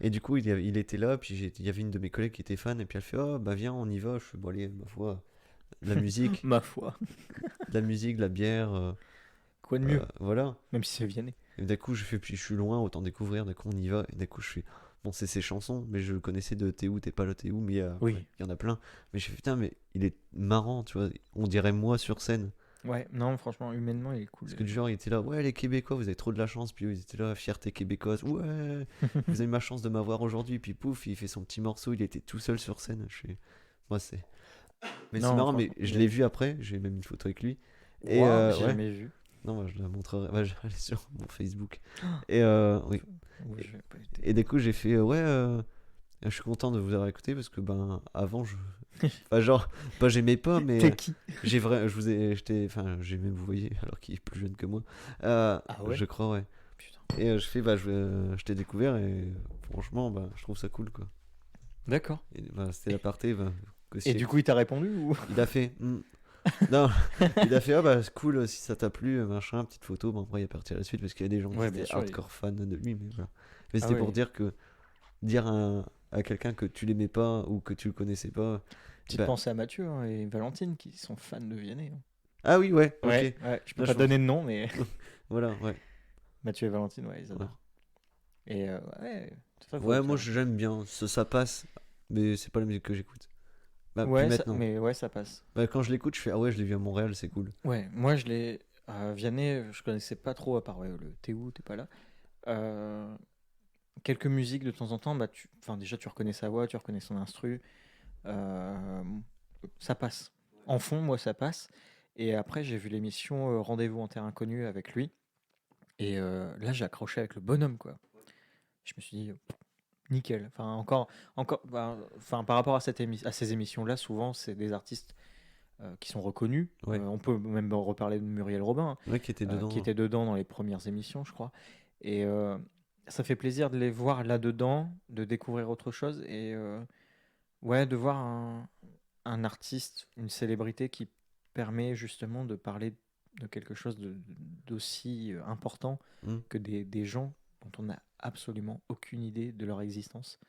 et du coup, il était là, puis il y avait une de mes collègues qui était fan, et puis elle fait oh bah viens, on y va. Je fais bon allez, ma foi, la musique, Ma foi. la musique, la bière, Quoi de mieux, voilà. même si c'est Vianney. Et d'un coup, je fais puis je suis loin, autant découvrir. D'un coup, on y va, et d'un coup, je fais bon, c'est ses chansons, mais je le connaissais de T'es où, t'es pas là, t'es où, mais Oui. ouais, il y en a plein. Mais je fais putain, mais il est marrant, tu vois. On dirait moi sur scène. Ouais, non, franchement, humainement, il est cool. Parce que du genre, il était là, ouais, les Québécois, vous avez trop de la chance. Puis eux, ils étaient là, fierté québécoise, ouais, vous avez ma chance de m'avoir aujourd'hui. Puis pouf, il fait son petit morceau, il était tout seul sur scène. Moi, c'est. Mais Non, c'est marrant, mais franchement, je mais- l'ai vu après, j'ai même une photo avec lui. Et Waouh, j'ai ouais, jamais vu. non, moi, je la montrerai, ouais, je vais aller sur mon Facebook. Et oui. Ouais, je vais pas écouter. Et du coup, j'ai fait, ouais, je suis content de vous avoir écouté parce que, ben, avant, enfin, genre, pas j'aimais pas, mais T'es qui? j'ai même vous voyez, alors qu'il est plus jeune que moi. Ah ouais? Je crois, ouais. Putain. Et je fais, bah, je t'ai découvert et franchement, bah, je trouve ça cool, quoi. D'accord. Et, bah, c'était l'aparté, bah, Et du coup, il t'a répondu ou? il a fait, non, il a fait, ah bah, c'est cool, si ça t'a plu, machin, petite photo. Bon, après, il est parti à la suite parce qu'il y a des gens qui Ouais, bien étaient sûr, hardcore fans de lui, mais voilà. Mais Ah c'était ouais. pour dire que, dire à quelqu'un que tu l'aimais pas ou que tu le connaissais pas. Petite Bah, pensée à Mathieu hein, et Valentine qui sont fans de Vianney. Hein. ah oui, ouais, ok. Ouais, je peux Non, pas je donner de nom, mais Voilà, ouais. Mathieu et Valentine, ouais, ils adorent. Et ouais, c'est ça, faut Ouais, que moi ça- j'aime bien, ça passe, mais c'est pas la musique que j'écoute. Bah, Ouais, plus ça- maintenant. mais ouais, ça passe. Bah, quand je l'écoute, je fais, ah ouais, je l'ai vu à Montréal, c'est cool. Ouais, moi je l'ai. Vianney, je connaissais pas trop, à part ouais, le T'es où, t'es pas là. Euh, Quelques musiques de temps en temps, bah, enfin, déjà tu reconnais sa voix, tu reconnais son instru. Euh, Ça passe. En fond, moi ça passe. Et après, j'ai vu l'émission Rendez-vous en terre inconnue avec lui. Et là, j'ai accroché avec le bonhomme, quoi. Je me suis dit, nickel. Enfin, enfin, par rapport à, à ces émissions-là, souvent, c'est des artistes qui sont reconnus. Ouais. On peut même reparler de Muriel Robin, Ouais, qui était dedans. qui était dedans dans les premières émissions, je crois. Et ça fait plaisir de les voir là-dedans, de découvrir autre chose et ouais, de voir un artiste, une célébrité qui permet justement de parler de quelque chose d'aussi important Hmm. que des gens dont on n'a absolument aucune idée de leur existence.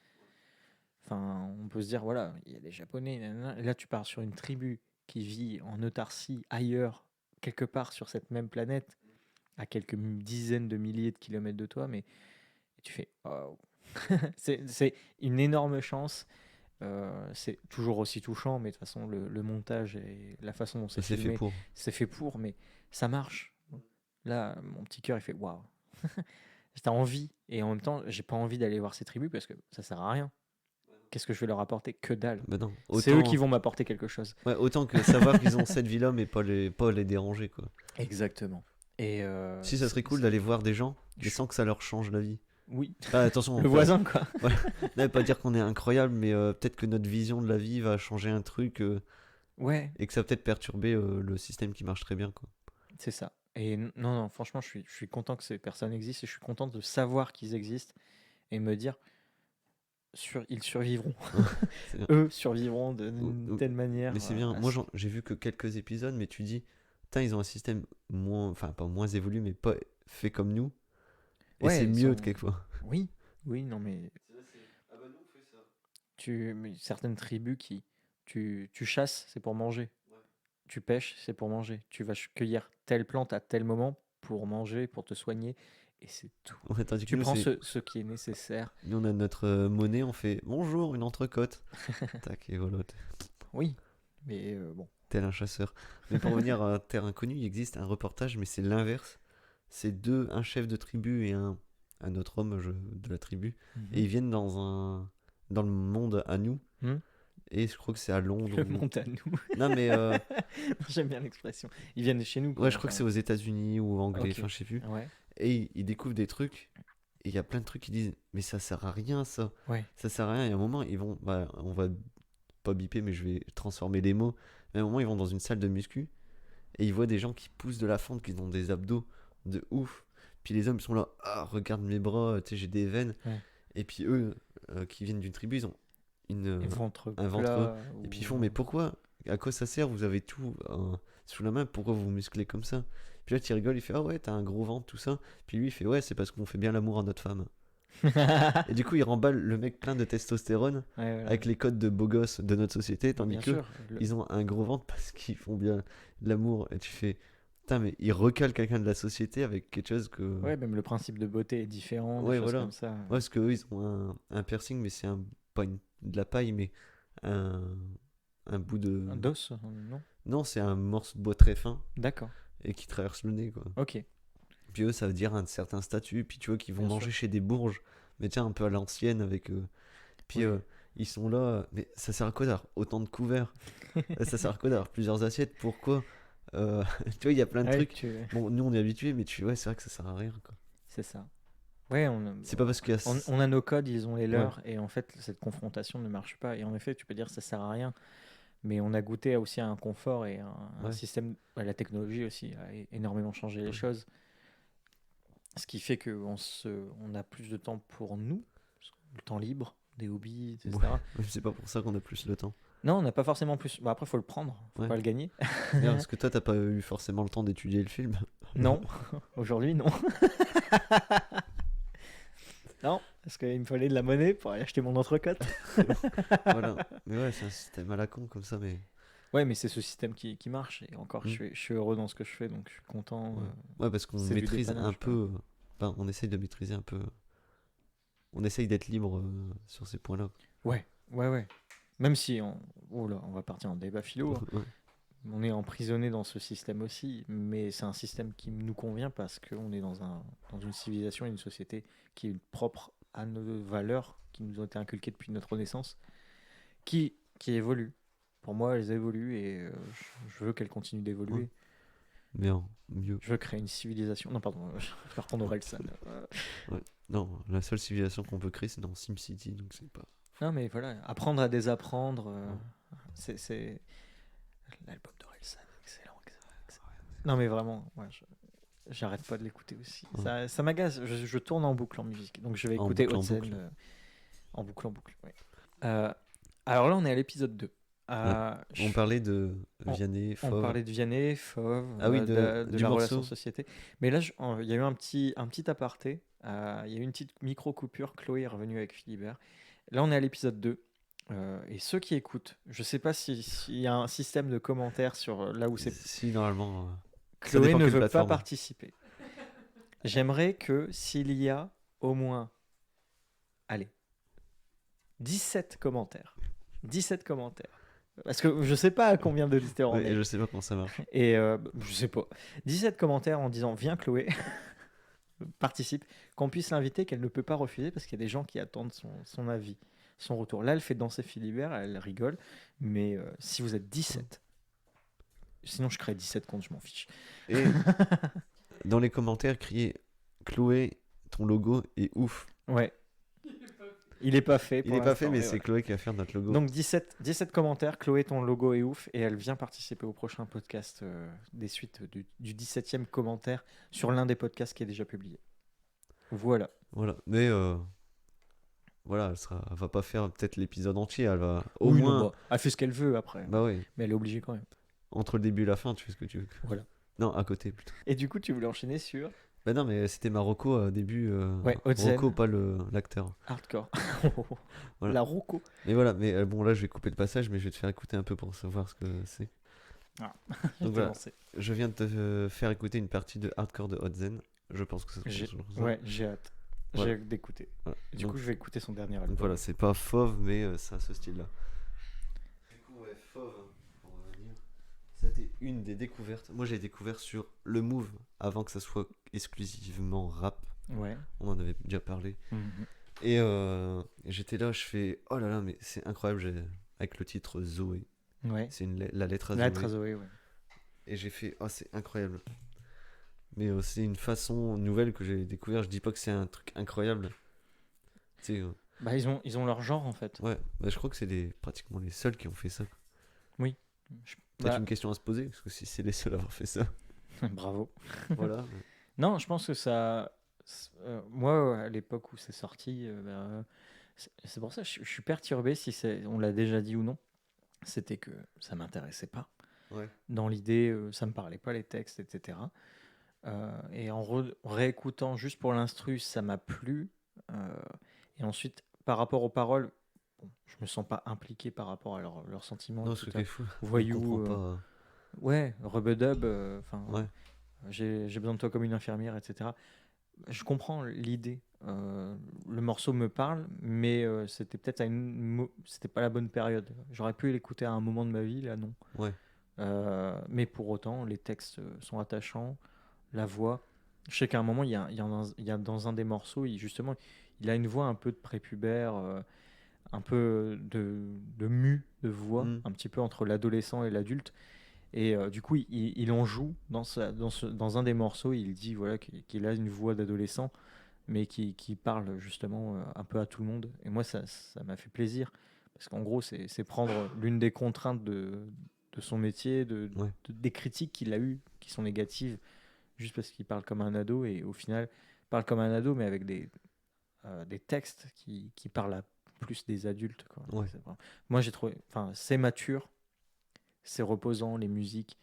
Enfin, on peut se dire, voilà, il y a des Japonais, nanana. Et là tu pars sur une tribu qui vit en autarcie ailleurs, quelque part sur cette même planète, à quelques dizaines de milliers de kilomètres de toi, mais et tu fais, oh. C'est une énorme chance. C'est toujours aussi touchant, mais de toute façon, le montage et la façon dont Ça c'est s'est fait filmé, pour. c'est fait pour, mais ça marche. Là, mon petit cœur, il fait waouh. T'as envie, et en même temps, j'ai pas envie d'aller voir ces tribus parce que ça sert à rien. Qu'est-ce que je vais leur apporter? Que dalle. Bah non, C'est eux autant, qui vont m'apporter quelque chose. ouais, autant que savoir qu'ils ont cette vie-là, mais pas les déranger, quoi. Exactement. Et Si, ça serait cool d'aller voir des gens, mais Je- sans que ça leur change la vie. Oui, Ah, attention, le voisin, quoi. non, pas dire qu'on est incroyable, mais peut-être que notre vision de la vie va changer un truc Ouais, et que ça va peut-être perturber le système qui marche très bien, quoi. c'est ça. Et non, franchement, je suis content que ces personnes existent et je suis content de savoir qu'ils existent et me dire, ils survivront. C'est bien. Eux survivront d'une Ou- telle manière. Mais c'est bien. Moi, j'ai vu que quelques épisodes, mais tu dis, putain, ils ont un système moins, enfin pas moins évolué, mais pas fait comme nous. Et Ouais, c'est ils mieux sont- quelquefois. Oui, non, mais mais certaines tribus qui. Tu chasses, c'est pour manger. Tu pêches, c'est pour manger. Tu vas cueillir telle plante à tel moment pour manger, pour te soigner. Et c'est tout. Ouais, tandis que Tu nous, prends c'est- ce qui est nécessaire. nous, on a notre monnaie, on fait bonjour, une entrecôte. Tac, et voilà, Oui, mais bon. tel un chasseur. Mais pour revenir à Terre Inconnue, il existe un reportage, mais c'est l'inverse. C'est un chef de tribu et un autre homme de la tribu. Et ils viennent dans le monde à nous. Hmm. Et je crois que c'est à Londres. Le monde à nous. Non, mais. J'aime bien l'expression. Ils viennent de chez nous. Ouais, je crois que c'est aux États-Unis ou anglais, Ok. enfin, je sais plus. Ouais. Et ils découvrent des trucs. Et il y a plein de trucs qui disent, mais ça sert à rien, ça. Ouais. Ça sert à rien. Et à un moment, ils vont. Bah, on va pas biper, mais je vais transformer les mots. Mais à un moment, ils vont dans une salle de muscu. Et ils voient des gens qui poussent de la fente, qui ont des abdos de ouf. Puis les hommes sont là, ah, regarde mes bras, tu sais, j'ai des veines. Ouais. Et puis eux, qui viennent d'une tribu, ils ont Et ventre un ventre. plat, Et puis ou- ils font, mais pourquoi? À quoi ça sert? Vous avez tout sous la main, pourquoi vous vous musclez comme ça? Puis là, tu rigoles, il fait, ah ouais, t'as un gros ventre, tout ça. Puis lui, il fait, ouais, c'est parce qu'on fait bien l'amour à notre femme. Et du coup, il remballe le mec plein de testostérone Ouais, voilà. avec les codes de beau gosse de notre société, tandis Bien que sûr. ils ont un gros ventre parce qu'ils font bien l'amour. Et tu fais, putain, mais ils recalent quelqu'un de la société avec quelque chose que. Ouais, même le principe de beauté est différent, des Ouais, choses voilà. comme ça. Ouais, parce qu'eux, ils ont un piercing, mais c'est pas de la paille, mais un, un bout de. Un dos, non? Non, c'est un morceau de bois très fin D'accord. et qui traverse le nez, quoi. Ok. Puis eux, ça veut dire un certain statut. Puis tu vois qu'ils vont Bien manger sûr. chez des bourges, mais tiens, un peu à l'ancienne avec. Puis Oui. ils sont là. Mais ça sert à quoi d'avoir autant de couverts? Ça sert à quoi d'avoir plusieurs assiettes? Pourquoi? Tu vois, il y a plein de Ouais, trucs. Bon, nous, on est habitués, mais ouais, c'est vrai que ça sert à rien, quoi. c'est ça. Ouais, C'est pas parce qu'il y a. on a nos codes, ils ont les leurs, et en fait, cette confrontation ne marche pas. Et en effet, tu peux dire ça sert à rien, mais on a goûté aussi à un confort et un Ouais. système. La technologie aussi a énormément changé les Ouais. choses, ce qui fait on a plus de temps pour nous, le temps libre, des hobbies, etc. Ouais. Même c'est pas pour ça qu'on a plus le temps. Non, on n'a pas forcément plus. Bah, après, faut le prendre, faut Ouais. pas le gagner. Bien, parce que toi, t'as pas eu forcément le temps d'étudier le film. Non, aujourd'hui, non. Non, parce qu'il me fallait de la monnaie pour aller acheter mon entrecôte. Voilà. Mais ouais, c'est un système à la con comme ça, mais. Ouais, mais c'est ce système qui marche. Et encore, Mm. je suis heureux dans ce que je fais, donc je suis content. Ouais, parce qu'on c'est du maîtrise dépannage, un peu. Enfin, on essaye de maîtrer un peu. On essaye d'être libre sur ces points-là. Ouais. Même si oh là, on va partir en débat philo, hein. Ouais. On est emprisonné dans ce système aussi, mais c'est un système qui nous convient parce qu'on est dans une civilisation et une société qui est propre à nos valeurs qui nous ont été inculquées depuis notre naissance, qui évoluent. Pour moi, elles évoluent et je veux qu'elles continuent d'évoluer. Ouais. Bien, mieux. Je veux créer une civilisation. Non, pardon, je vais faire ton Orelsan. Non, la seule civilisation qu'on peut créer, c'est dans SimCity, donc c'est pas. Non, mais voilà, apprendre à désapprendre, c'est l'album d'Orelsan, excellent. Non, mais vraiment, ouais, j'arrête pas de l'écouter aussi. Ouais. Ça m'agace, je tourne en boucle en musique, donc je vais En écouter boucle, en Haute-Seine boucle. en boucle, ouais. Alors là, on est à l'épisode 2. On parlait de Vianney, On Fauve. parlait de Vianney, Fauve, Ah oui, de du la morceau. relation société. Mais là, il y a eu un petit aparté. Il y a eu une petite micro-coupure. Chloé est revenue avec Philibert. Là, on est à l'épisode 2. Et ceux qui écoutent, je sais pas s'il y a un système de commentaires sur là où c'est. Si, normalement. Chloé dépend ne quelle veut pas plateforme. participer. J'aimerais que s'il y a au moins, allez, 17 commentaires. 17 commentaires. Parce que je sais pas à combien de auditeurs on Ouais, est. je sais pas comment ça marche. Et je sais pas. 17 commentaires en disant viens Chloé, participe, qu'on puisse l'inviter, qu'elle ne peut pas refuser parce qu'il y a des gens qui attendent son avis, son retour. Là, elle fait danser Philibert, elle rigole, mais si vous êtes 17, sinon je crée 17 comptes, je m'en fiche. Et dans les commentaires, criez Chloé, ton logo est ouf. Ouais. Il est pas fait. Il pour est pas l'instant, fait, mais mais c'est voilà. Chloé qui va faire notre logo. Donc 17 commentaires, Chloé, ton logo est ouf, et elle vient participer au prochain podcast des suites du 17e commentaire sur l'un des podcasts qui est déjà publié. Voilà. Voilà, mais voilà, elle va pas faire peut-être l'épisode entier, elle va au Oui, moins. non, bah, elle fait ce qu'elle veut après, Bah oui, mais elle est obligée quand même. entre le début et la fin, tu fais ce que tu veux. Voilà. Non, à côté plutôt. Et du coup, tu voulais enchaîner sur Bah non, mais c'était Marocco au début. Ouais, Haute-Seine. Rocco, pas l'acteur. hardcore. Voilà. La Rocco. Mais voilà, mais bon, là je vais couper le passage, mais je vais te faire écouter un peu pour savoir ce que c'est. Ah. Donc voilà, je viens de te faire écouter une partie de Hardcore de Haute-Seine. Je pense que ça se prononce comme ça. Ouais, j'ai hâte. Voilà. J'ai hâte d'écouter. Voilà. Du Donc- coup, je vais écouter son dernier album. Donc voilà, c'est pas fauve, mais ça a ce style-là. Du coup, ouais, fauve, pour revenir, c'était une des découvertes. Moi, j'ai découvert sur le Move avant que ça soit exclusivement rap. Ouais. On en avait déjà parlé. Mhm. Et j'étais là, je fais oh là là, mais c'est incroyable. avec le titre Zoé. Ouais. C'est la lettre à La lettre à Zoé, ouais. Et j'ai fait, oh, c'est incroyable. Mais c'est une façon nouvelle que j'ai découvert. Je dis pas que c'est un truc incroyable. Tu sais, Bah, ils ont leur genre, en fait. ouais, bah, je crois que c'est pratiquement les seuls qui ont fait ça. Oui. Peut-être une question à se poser, parce que si c'est les seuls à avoir fait ça. Bravo. Voilà. Non, je pense que ça. Moi, à l'époque où c'est sorti, c'est pour ça que je suis perturbé si on l'a déjà dit ou non. C'était que ça m'intéressait pas. Ouais. Dans l'idée, ça me parlait pas les textes, etc. Et en réécoutant juste pour l'instru, ça m'a plu. Et ensuite, par rapport aux paroles, bon, je me sens pas impliqué par rapport à leurs sentiments. Non, ce qui est fou. Voyou, pas. ouais, rub-a-dub, Ouais. j'ai besoin de toi comme une infirmière, etc. Je comprends l'idée. Le morceau me parle, mais c'était peut-être c'était pas la bonne période. J'aurais pu l'écouter à un moment de ma vie, là non. Ouais. Mais pour autant, les textes sont attachants, la voix. Je sais qu'à un moment, il y a dans un des morceaux, justement, il a une voix un peu de prépubère, un peu de mue de voix, un petit peu entre l'adolescent et l'adulte. Et du coup, il en joue dans un des morceaux. Il dit voilà, qu'il a une voix d'adolescent, mais qui parle justement un peu à tout le monde. Et moi, ça m'a fait plaisir. Parce qu'en gros, c'est prendre l'une des contraintes de son métier, des critiques qu'il a eues, qui sont négatives, juste parce qu'il parle comme un ado. Et au final, il parle comme un ado, mais avec des textes qui parlent à plus des adultes, quoi. Ouais. Moi, j'ai trouvé... c'est mature, c'est reposant, les musiques.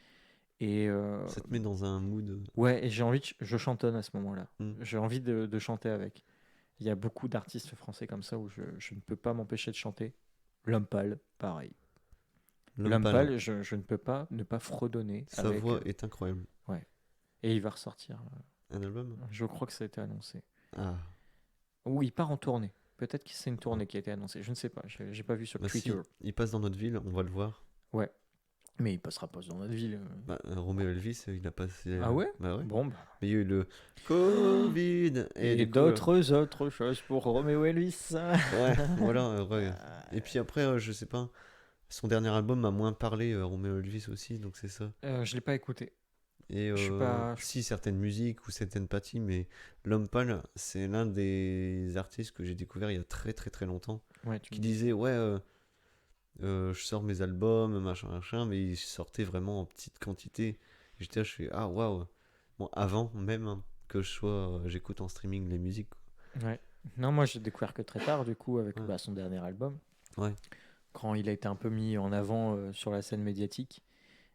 Et ça te met dans un mood. Ouais, et j'ai envie je chantonne à ce moment-là. J'ai envie de chanter avec. Il y a beaucoup d'artistes français comme ça où je ne peux pas m'empêcher de chanter. L'Homme Pâle, pareil. L'Homme Pâle, je ne peux pas ne pas fredonner. Sa voix est incroyable. Ouais. Et il va ressortir. Un album ? Je crois que ça a été annoncé. Ah. Ou il part en tournée. Peut-être que c'est une tournée qui a été annoncée. Je ne sais pas. J'ai pas vu sur Twitter. Si il passe dans notre ville, on va le voir. Ouais. Mais il passera pas dans notre ville. Roméo Elvis, il a passé. Ah ouais ? Bah ouais. Bon. Mais il y a eu le Covid et d'autres choses pour Roméo Elvis. Ouais, voilà. Ouais. Et puis après, je sais pas. Son dernier album m'a moins parlé, Roméo Elvis aussi, donc c'est ça. Je l'ai pas écouté. Et si certaines musiques ou certaines parties, mais L'Homme Pâle, c'est l'un des artistes que j'ai découvert il y a très très très longtemps, qui disait je sors mes albums, machin, mais il sortait vraiment en petite quantité. J'étais là, je fais ah waouh. Bon, avant même que j'écoute en streaming les musiques. Ouais. Non, moi j'ai découvert que très tard, du coup, avec son dernier album. Ouais. Quand il a été un peu mis en avant sur la scène médiatique.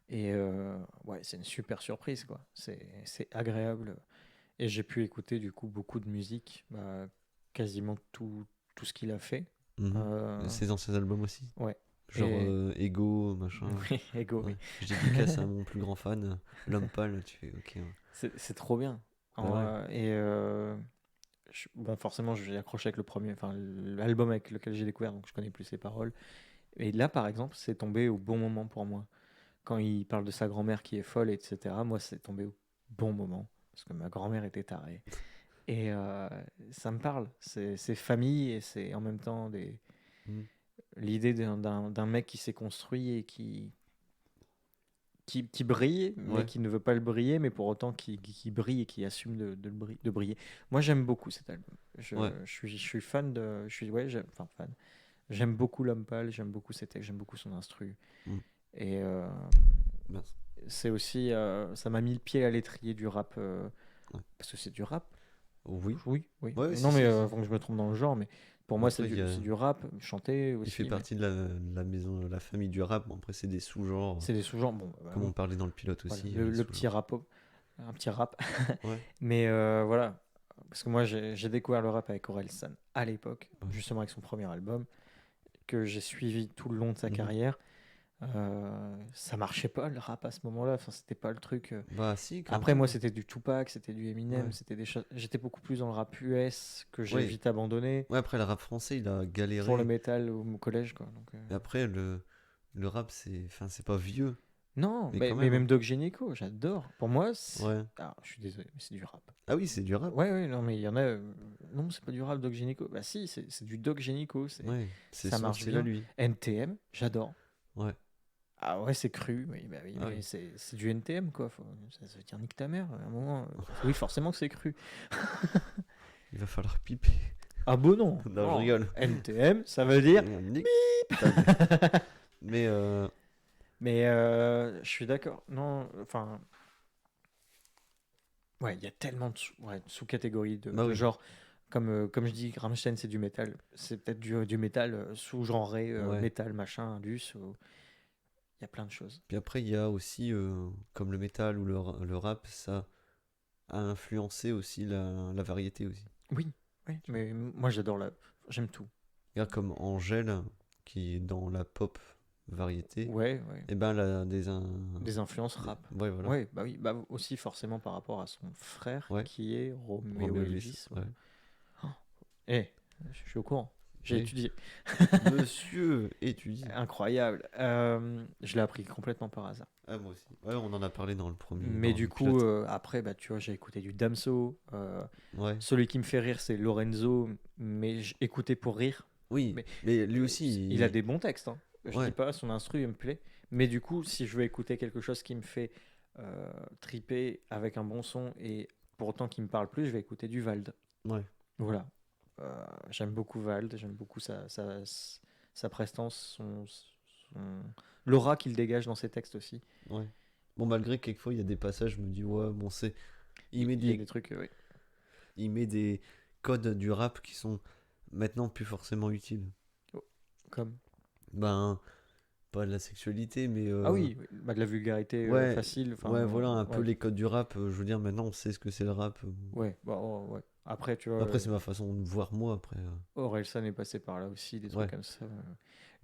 Et c'est une super surprise, quoi. C'est agréable. Et j'ai pu écouter, du coup, beaucoup de musique, quasiment tout ce qu'il a fait. Ses anciens albums aussi. Ouais. Genre Ego, machin. Oui, Ego, oui. Je dédicace à mon plus grand fan, L'Homme Pâle, tu fais ok. C'est trop bien. Bon, forcément, j'ai accroché avec le premier, l'album avec lequel j'ai découvert, donc je connais plus ses paroles. Et là, par exemple, c'est tombé au bon moment pour moi. Quand il parle de sa grand-mère qui est folle, etc., moi, c'est tombé au bon moment, parce que ma grand-mère était tarée. Et ça me parle. C'est famille, et c'est en même temps l'idée d'un mec qui s'est construit et qui brille, mais qui ne veut pas le briller, mais pour autant qui brille et qui assume de briller. Moi, j'aime beaucoup cet album. Je suis fan de... fan. J'aime beaucoup L'Homme Pâle, j'aime beaucoup ses textes, j'aime beaucoup son instru. Et c'est aussi... ça m'a mis le pied à l'étrier du rap, parce que c'est du rap. Oui. Ouais, non, mais faut que je me trompe dans le genre, mais pour moi, c'est du rap, chanté aussi. Il fait partie de la maison, la famille du rap. Bon, après, c'est des sous-genres. C'est des sous-genres, bon. Comme on parlait dans le pilote aussi. Le petit rap, un petit rap. Mais voilà, parce que moi, j'ai découvert le rap avec Orelsan à l'époque, justement avec son premier album, que j'ai suivi tout le long de sa carrière. Ça marchait pas le rap à ce moment-là, c'était pas le truc. Si, après moi c'était du Tupac, c'était du Eminem, c'était des choses. J'étais beaucoup plus dans le rap US que j'ai vite abandonné. Après le rap français il a galéré pour le métal au collège, quoi. Donc, et après le rap c'est pas vieux, Non, Mais mais, quand mais même. même Doc Gynéco, j'adore. Pour moi, Ouais. ah, je suis désolé, mais c'est du rap. Ah oui, c'est du rap. Ouais, ouais, non, mais il y en a. Non, c'est pas du rap Doc Gynéco. Bah si, c'est du Doc Gynéco. Ouais, c'est Ça son marche style à bien. lui. NTM, j'adore. Ouais. Ah ouais, c'est cru. Oui, bah oui, Ah mais oui. c'est du NTM, quoi. Ça veut dire nique ta mère, à un moment. Oui, forcément que c'est cru. Il va falloir piper. Ah bon, non. Non, je Non. rigole. NTM, ça veut dire. Nique ta mère. Mais Mais je suis d'accord. Non, enfin. Ouais, il y a tellement de sous-catégories de, bah de oui. genres. Comme je dis, Rammstein, c'est du métal. C'est peut-être du métal sous-genré, Ouais. métal, machin, indus. Il y a plein de choses. Puis après, il y a aussi, comme le métal ou le rap, ça a influencé aussi la variété aussi. Oui, oui. Mais moi, j'aime tout. Regarde comme Angèle, qui est dans la pop variété, Ouais, ouais. et ben elle a Des influences rap. Ouais, voilà. Ouais, bah oui, bah aussi forcément par rapport à son frère Ouais. qui est Roméo Roméo Elvis. ouais. Eh, je suis au courant. J'ai Oui. étudié. Monsieur étudie. Incroyable. Je l'ai appris complètement par hasard. Ah, moi aussi. Ouais, on en a parlé dans le premier. Mais dans du le coup, pilote. après, bah, tu vois, j'ai écouté du Damso. Ouais. Celui qui me fait rire, c'est Lorenzo, mais écouté pour rire. Oui, Mais mais lui aussi. il a des bons textes. Hein. Je Ouais. dis pas, son instru, il me plaît. Mais du coup, si je veux écouter quelque chose qui me fait triper avec un bon son et pour autant qui me parle plus, je vais écouter du Vald. Ouais. Voilà. J'aime beaucoup Vald, j'aime beaucoup sa prestance, l'aura qu'il dégage dans ses textes aussi. Ouais. Bon, malgré que quelquefois, il y a des passages, je me dis, ouais, bon, c'est. Il y a des trucs, oui. Il met des codes du rap qui sont maintenant plus forcément utiles. Comme. Ben, pas de la sexualité, mais. Ah oui, bah, de la vulgarité Ouais, facile. ouais, voilà, un ouais. peu les codes du rap. Je veux dire, maintenant, on sait ce que c'est le rap. Ouais, bah, ouais. Après, tu vois. Après, c'est ma façon de voir moi, après. Orelsan est passé par là aussi, des trucs Ouais. comme ça.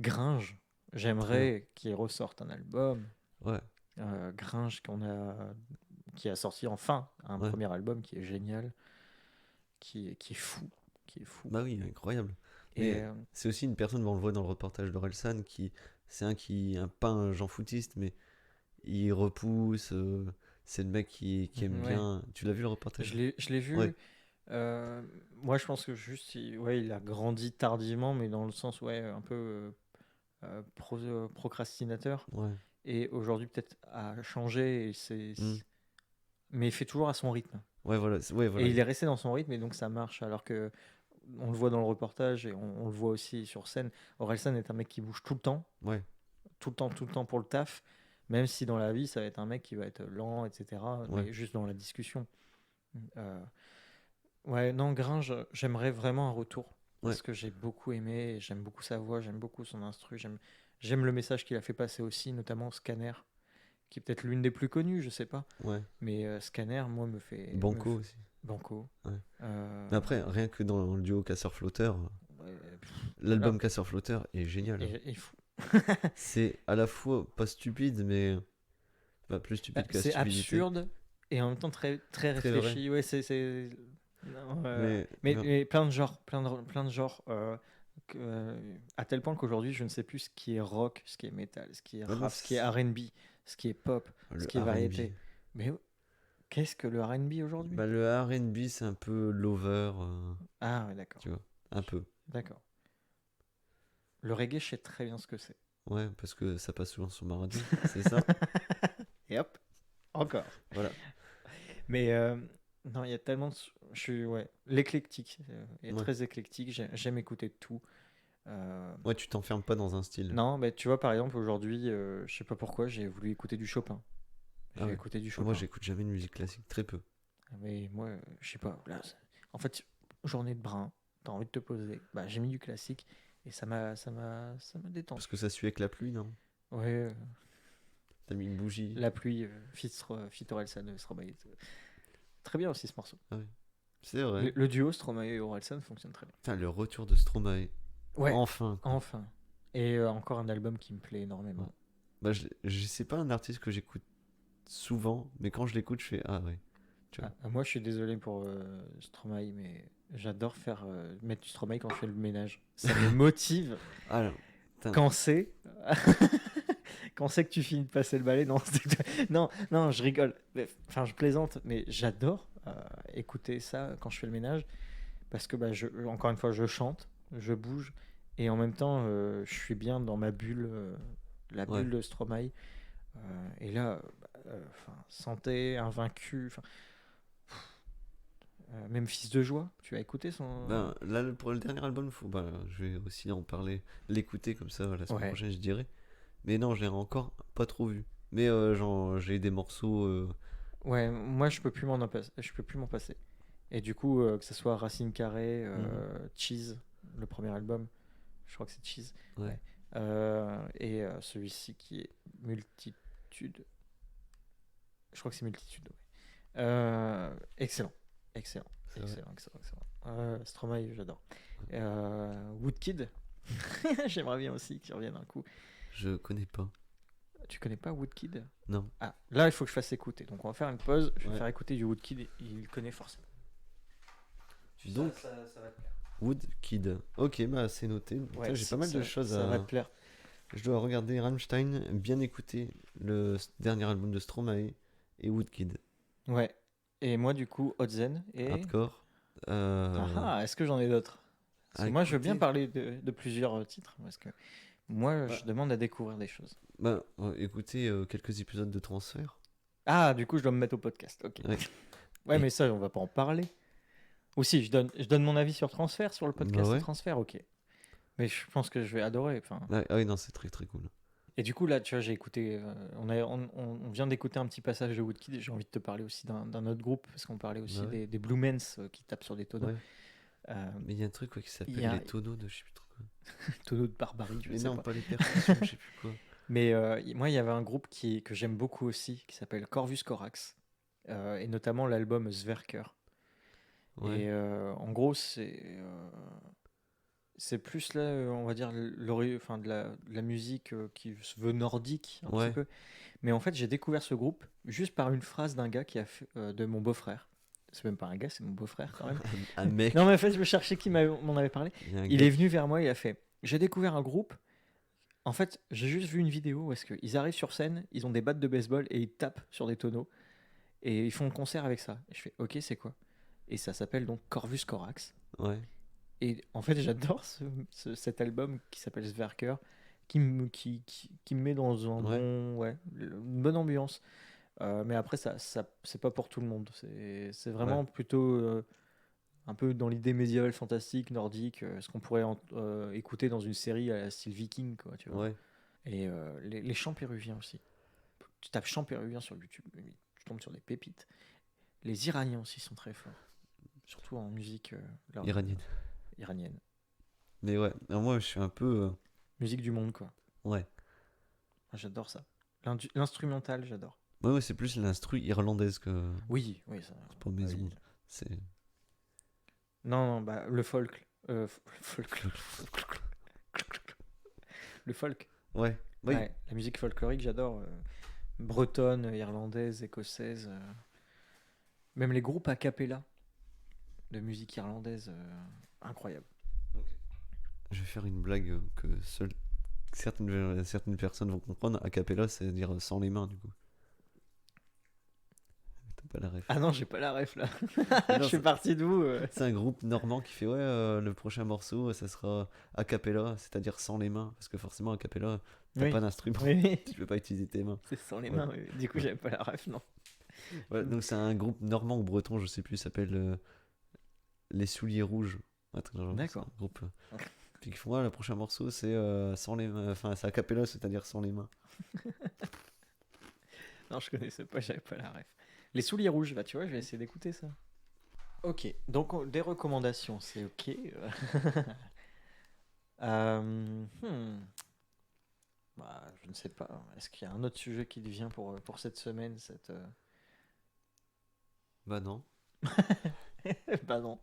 Gringe, j'aimerais qu'il ressorte un album. Ouais. Gringe qui a sorti enfin un Ouais. premier album qui est génial, qui est fou. Bah oui, incroyable. Et Mais c'est aussi une personne, on le voit dans le reportage d'Orelsan, c'est pas un Jean foutiste, mais il repousse. C'est le mec qui aime ouais. bien. Tu l'as vu le reportage? Je l'ai vu. Ouais. Moi, je pense que juste, il a grandi tardivement, mais dans le sens, un peu procrastinateur. Ouais. Et aujourd'hui, peut-être a changé. Mais il fait toujours à son rythme. Ouais, voilà. Et il est resté dans son rythme, et donc ça marche. Alors que on le voit dans le reportage et on le voit aussi sur scène. Orelsan est un mec qui bouge tout le temps. Ouais. Tout le temps pour le taf. Même si dans la vie, ça va être un mec qui va être lent, etc. Ouais. Mais juste dans la discussion. Ouais, non, Gringe, j'aimerais vraiment un retour. Parce que j'ai beaucoup aimé, j'aime beaucoup sa voix, j'aime beaucoup son instru, j'aime le message qu'il a fait passer aussi, notamment Scanner, qui est peut-être l'une des plus connues, je sais pas. Ouais. Mais Scanner, moi, me fait... Banco aussi. Banco. Ouais. Mais après, rien que dans le duo Casseur-Flotteur, l'album Casseur-Flotteur est génial. Et fou. C'est à la fois pas stupide, mais plus stupide que la C'est stupidité. absurde et en même temps très, très réfléchi. Ouais, c'est... Non, mais plein de genres, à tel point qu'aujourd'hui, je ne sais plus ce qui est rock, ce qui est metal, ce qui est rap, ce qui est R&B, ce qui est pop, ce qui est variété. Mais qu'est-ce que le R&B aujourd'hui? Le R&B, c'est un peu l'over. Ah ouais, d'accord. Tu vois, un peu. D'accord. Le reggae, je sais très bien ce que c'est. Ouais, parce que ça passe souvent sur ma radio, c'est ça. Et hop, encore. Voilà. Mais non, il y a tellement de... l'éclectique est très éclectique. J'aime écouter de tout. Ouais, tu t'enfermes pas dans un style. Non, mais tu vois, par exemple, aujourd'hui, je sais pas pourquoi, j'ai voulu écouter du Chopin. J'ai écouté du Chopin. Moi, j'écoute jamais de musique classique, très peu. Mais moi, je sais pas. Là, en fait, journée de brin, t'as envie de te poser. Bah, j'ai mis du classique et ça m'a détendu. Parce que ça suit avec la pluie, non? Ouais. T'as mis une bougie. La pluie, Fit Orelsan, Stromae. Très bien aussi ce morceau. Ah oui. C'est vrai. Le duo Stromae et Orelsan fonctionne très bien. Putain, le retour de Stromae. Ouais. Enfin. Enfin. Et encore un album qui me plaît énormément. Ouais. Bah, c'est pas un artiste que j'écoute souvent, mais quand je l'écoute, je fais ah ouais. Tu vois. Moi, je suis désolé pour Stromae, mais j'adore mettre du Stromae quand je fais le ménage. Ça me motive. Ah, quand c'est Quand c'est que tu finis de passer le balai? Non, non, je rigole. Enfin, je plaisante, mais j'adore écouter ça quand je fais le ménage parce que, encore une fois, je chante, je bouge et en même temps, je suis bien dans ma bulle, la bulle de Stromae. Et là, Santé, Invaincu, même Fils de Joie, tu as écouté son. Là, pour le dernier album, je vais aussi en parler, l'écouter comme ça la semaine prochaine, je dirais. Mais non, je l'ai encore pas trop vu. Mais j'ai des morceaux. Ouais, moi je peux plus m'en passer. Et du coup, que ce soit Racine Carrée, Cheese, le premier album, je crois que c'est Cheese. Ouais. Et celui-ci qui est Multitude. Je crois que c'est Multitude. Ouais. Excellent. Stromae, j'adore. Woodkid, j'aimerais bien aussi qu'il revienne un coup. Je connais pas. Tu connais pas Woodkid? Non. Ah, là il faut que je fasse écouter. Donc on va faire une pause. Je vais faire écouter du Woodkid. Il connaît forcément. Donc, ça va te plaire. Woodkid. Ok, c'est noté. Ouais, j'ai pas mal de choses ça va te plaire. Je dois regarder Rammstein, bien écouter le dernier album de Stromae et Woodkid. Ouais. Et moi, du coup, Otzen et. Hardcore. Est-ce que j'en ai d'autres? Moi, je veux bien parler de plusieurs titres. Parce que moi, je demande à découvrir des choses. Écoutez quelques épisodes de Transfert. Ah, du coup, je dois me mettre au podcast. Ok. Ouais, mais ça, on va pas en parler. Aussi, je donne mon avis sur Transfert, sur le podcast de Transfert, ok. Mais je pense que je vais adorer. Oui, non, c'est très très cool. Et du coup, là, tu vois, j'ai écouté. On vient d'écouter un petit passage de Woodkid. J'ai envie de te parler aussi d'un autre groupe, parce qu'on parlait aussi des Blue Mens qui tapent sur des tonneaux. Ouais. Mais il y a un truc qui s'appelle les tonneaux de je sais plus trop quoi. Tonneaux de barbarie, je sais pas. Les percussions, je sais plus quoi. Mais moi, il y avait un groupe que j'aime beaucoup aussi, qui s'appelle Corvus Corax. Et notamment l'album Zwerker. Ouais. Et en gros, c'est plus là, on va dire, de la musique qui se veut nordique un petit peu. Mais en fait, j'ai découvert ce groupe juste par une phrase d'un gars qui a fait, de mon beau-frère. C'est même pas un gars, c'est mon beau-frère quand même. Un mec. Non, mais en fait, je me cherchais qui m'en avait parlé. Il est venu vers moi, il a fait j'ai découvert un groupe. En fait, j'ai juste vu une vidéo où est-ce qu'ils arrivent sur scène, ils ont des battes de baseball et ils tapent sur des tonneaux. Et ils font un concert avec ça. Et je fais ok, c'est quoi? Et ça s'appelle donc Corvus Corax. Ouais. Et en fait, j'adore cet album qui s'appelle Zwerker, qui me met dans une bonne ambiance. Mais après, ça c'est pas pour tout le monde. C'est vraiment plutôt un peu dans l'idée médiévale, fantastique, nordique, ce qu'on pourrait écouter dans une série à la style viking, quoi, tu vois. Ouais. Et les chants péruviens aussi. Tu tapes chants péruviens sur YouTube, tu tombes sur des pépites. Les Iraniens aussi sont très forts. Surtout en musique iranienne. Mais ouais, alors moi je suis un peu. Musique du monde, quoi. Ouais. J'adore ça. L'instrumental, j'adore. Ouais, c'est plus l'instru irlandaise que. Oui, ça. C'est pas maison. Oui. C'est. Non, le folk. Le folk. Ouais. Oui. Ouais, la musique folklorique, j'adore. Bretonne, irlandaise, écossaise. Même les groupes a cappella de musique irlandaise, incroyable. Je vais faire une blague que certaines personnes vont comprendre. A cappella, c'est-à-dire sans les mains, du coup. T'as pas la ref. Ah non, j'ai pas la ref là. Je suis parti de vous. C'est un groupe normand qui fait le prochain morceau, ça sera a cappella, c'est-à-dire sans les mains. Parce que forcément, a cappella, t'as pas d'instrument. Oui. Tu peux pas utiliser tes mains. C'est sans les mains, oui. Du coup, j'avais pas la ref, non. Ouais, donc c'est un groupe normand ou breton, je sais plus, ça s'appelle Les Souliers Rouges. D'accord. Un groupe. Puis qui font le prochain morceau, c'est sans les mains, enfin c'est a cappella, c'est-à-dire sans les mains. Non, je connaissais pas, j'avais pas la ref. Les Souliers Rouges, tu vois, je vais essayer d'écouter ça. Ok, donc des recommandations, c'est ok. Je ne sais pas. Est-ce qu'il y a un autre sujet qui te vient pour cette semaine Bah non. Bah non.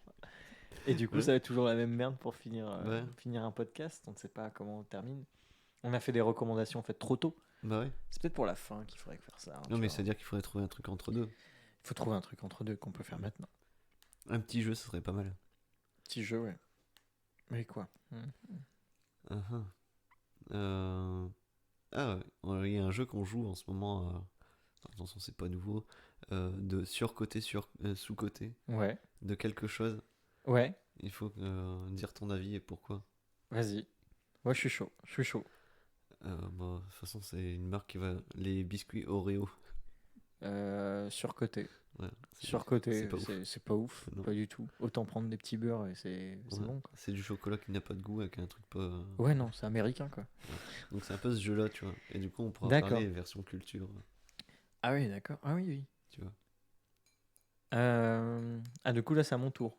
Et du coup, ça va être toujours la même merde pour finir un podcast. On ne sait pas comment on termine. On a fait des recommandations en fait trop tôt. Bah ouais. C'est peut-être pour la fin qu'il faudrait faire ça. Non, mais c'est-à-dire qu'il faudrait trouver un truc entre deux. Il faut trouver un truc entre deux qu'on peut faire maintenant. Un petit jeu, ce serait pas mal. Petit jeu, ouais. Mais quoi Ah ouais, il y a un jeu qu'on joue en ce moment, attention, c'est pas nouveau, de surcoté, sous-côté, Ouais. de quelque chose. Ouais. Il faut dire ton avis et pourquoi. Vas-y. Moi, je suis chaud. Je suis chaud. Bah, de toute façon, c'est une marque qui va. Les biscuits Oreo. Surcoté. Ouais, Surcoté, pas ouf. c'est pas ouf. Non. Pas du tout. Autant prendre des petits beurres et c'est Ouais, bon, quoi. c'est du chocolat qui n'a pas de goût avec un truc pas. Ouais, non, c'est américain, quoi. Donc c'est un peu ce jeu-là, tu vois. Et du coup, on pourra D'accord. parler version culture, Ah oui, d'accord. Ah oui, oui. tu vois. Ah, du coup, là, c'est à mon tour.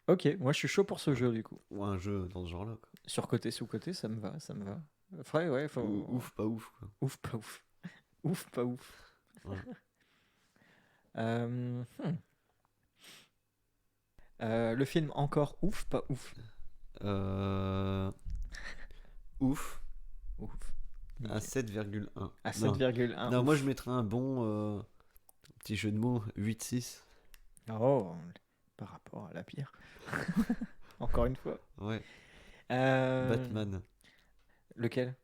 Ok, moi, je suis chaud pour ce jeu, du coup. Ou un jeu dans ce genre-là, quoi. Surcoté, sous-côté, ça me va, ça me va. Frère, ouais, faut... Ouf, pas ouf, quoi. Ouf, pas ouf. Ouf, pas ouf. Ouais. Hmm. Le film encore ouf, pas ouf. Ouf. Ouf. À 7,1. À 7,1. Non, moi je mettrais un bon petit jeu de mots, 8,6. Oh, par rapport à la pire. Encore une fois. Ouais. Euh, Batman. Lequel?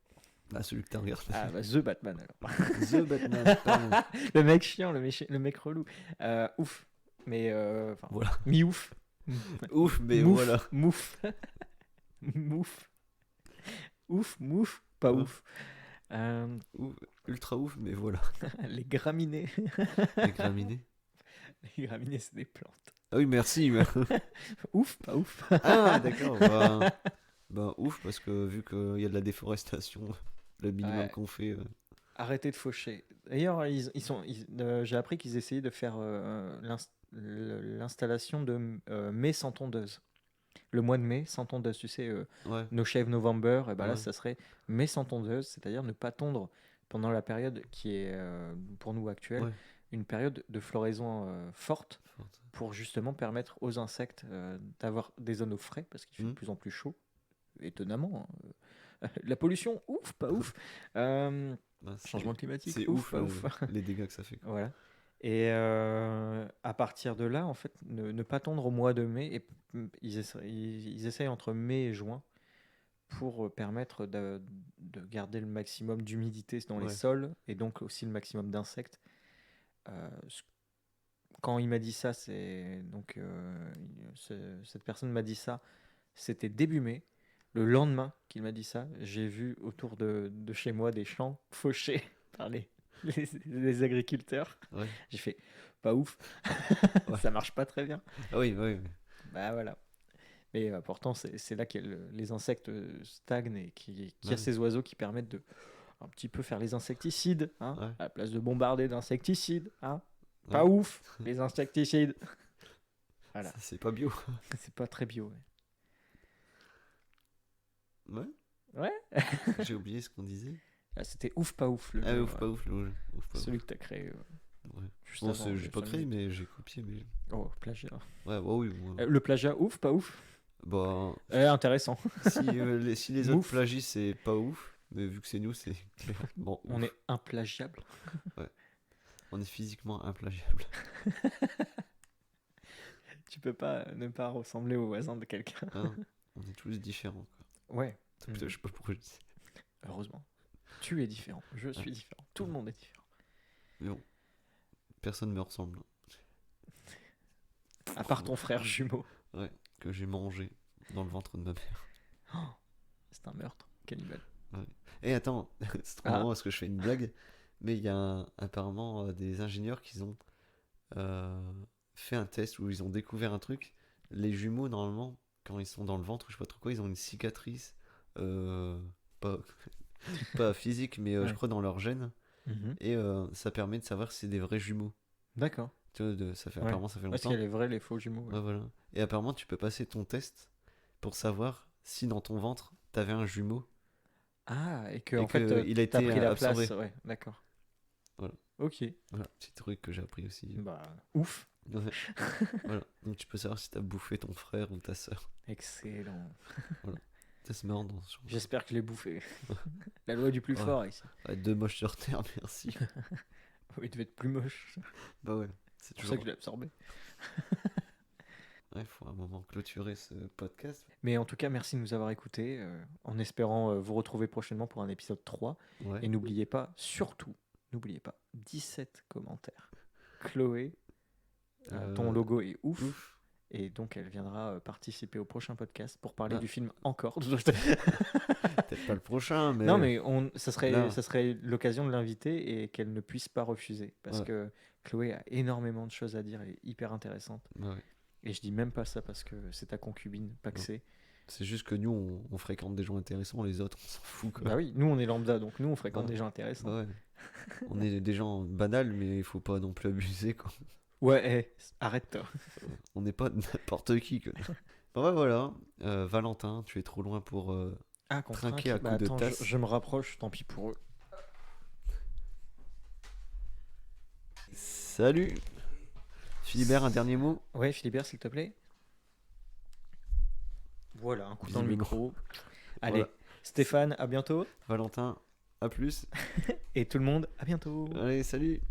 Ah, celui que t'as regardé. Ah, bah, The Batman alors. The Batman, pardon. Le mec chiant, le mec relou. Ouf. Mais enfin, Voilà. mi-ouf. Ouf, mais Mouf, voilà. Mouf. Mouf. Ouf, mouf, pas Ouais. ouf. Ouf, ultra ouf, mais voilà. Les graminées. Les graminées. Les graminées, c'est des plantes. Ah oui, merci. mais- Ouf, pas ouf. Ah, d'accord. Bah, ouf, parce que vu qu'il y a de la déforestation, le minimum Ouais. qu'on fait. Arrêtez de faucher. D'ailleurs, j'ai appris qu'ils essayaient de faire l'installation de mai sans tondeuse. Le mois de mai sans tondeuse, tu sais, Ouais. No Shave November, et ben là, Ouais. ça serait mai sans tondeuse, c'est-à-dire ne pas tondre pendant la période qui est, pour nous actuelle, Ouais. une période de floraison forte, Forte. pour justement permettre aux insectes d'avoir des zones au frais, parce qu'il fait de Mhm. plus en plus chaud, étonnamment. La pollution, ouf, pas ouf. Bah, Changement climatique, c'est ouf, ouf pas ouf. les dégâts que ça fait, quoi. Voilà. Et à partir de là, en fait, ne pas tondre au mois de mai. Et ils essayent entre mai et juin pour permettre de garder le maximum d'humidité dans les Ouais. sols et donc aussi le maximum d'insectes. Quand il m'a dit ça, cette personne m'a dit ça, c'était début mai. Le lendemain qu'il m'a dit ça, j'ai vu autour de chez moi des champs fauchés par les agriculteurs. Ouais. J'ai fait, pas ouf, Ouais. ça marche pas très bien. Ah oui, oui, oui. Bah voilà. Mais pourtant, c'est là que les insectes stagnent et qu'il y a Ouais. ces oiseaux qui permettent de un petit peu faire les insecticides, hein, Ouais. à la place de bombarder d'insecticides. Hein. Ouais. Pas ouf, les insecticides. Voilà. Ça, c'est pas bio. C'est pas très bio. Ouais. Ouais. J'ai oublié ce qu'on disait. Ah, c'était ouf, pas ouf. Ah, jeu, ouf, ouais. pas ouf, le jeu. Ouf, pas Celui ouf. que t'as créé Ouais. juste Bon, avant. j'ai pas créé, mais j'ai copié. Mais... Oh, plagiat. Ouais, oui. Ouais. Le plagiat, ouf, pas ouf. Bah, Intéressant. si les autres Mouf. plagient, c'est pas ouf. Mais vu que c'est nous, c'est clairement ouf. On est implagiable. On est physiquement implagiable. Tu peux pas ne pas ressembler au voisin de quelqu'un. Hein, on est tous différents, quoi. Ouais. Putain, je sais pas pourquoi je dis ça. Heureusement. Tu es différent. Je suis différent. Tout le monde est différent. Mais bon, personne me ressemble. À part ton frère jumeau. Ouais, que j'ai mangé dans le ventre de ma mère. Oh, c'est un meurtre. Cannibale. Et attends, c'est trop Ah. marrant parce que je fais une blague, mais il y a apparemment des ingénieurs qui ont fait un test où ils ont découvert un truc. Les jumeaux, normalement, quand ils sont dans le ventre, ou je sais pas trop quoi, ils ont une cicatrice, pas, pas physique, mais Ouais. je crois dans leur gène, Mhm. et ça permet de savoir si c'est des vrais jumeaux. D'accord. Tu vois, ça fait, Ouais. apparemment, ça fait Parce longtemps. qu'il y a les vrais, les faux jumeaux. Ouais. Ouais, voilà. Et apparemment, tu peux passer ton test pour savoir si dans ton ventre, t'avais un jumeau. Ah, et que Et en fait, que il a t'as été pris la absorbé. place. Ouais, d'accord. Voilà. Ok. Voilà, petit truc que j'ai appris aussi. Bah, ouf. Ouais. Voilà. Donc tu peux savoir si t'as bouffé ton frère ou ta soeur. Excellent. Ça se marrant dans ce genre. J'espère que je l'ai bouffé. La loi du plus Ouais. fort ici. Ouais, deux moches sur terre, merci. Oh, il devait être plus moche. Bah ouais, c'est C'est pour ça toujours. que je l'ai absorbé. Il faut un moment clôturer ce podcast. Mais en tout cas, merci de nous avoir écoutés, en espérant vous retrouver prochainement pour un épisode 3. Ouais. Et n'oubliez pas, surtout, 17 commentaires. Chloé, ton logo est ouf. Et donc, elle viendra participer au prochain podcast pour parler du film encore. Peut-être pas le prochain, mais... Non, mais ça serait l'occasion de l'inviter et qu'elle ne puisse pas refuser. Parce que Chloé a énormément de choses à dire et hyper intéressantes. Ouais. Et je dis même pas ça parce que c'est ta concubine, pas que c'est. C'est juste que nous, on fréquente des gens intéressants, les autres, on s'en fout. Quoi. Bah oui, nous, on est lambda, donc nous, on fréquente des gens intéressants. Ouais. On est des gens banals, mais il faut pas non plus abuser, quoi. Ouais, arrête-toi. On n'est pas n'importe qui. Quoi. Bon, voilà. Valentin, tu es trop loin pour trinquer à coups de tasse. Je me rapproche, tant pis pour eux. Salut Philibert, un dernier mot? Ouais, Philibert, s'il te plaît. Voilà, un coup dans le micro. Allez, voilà. Stéphane, à bientôt. Valentin, à plus. Et tout le monde, à bientôt. Allez, salut.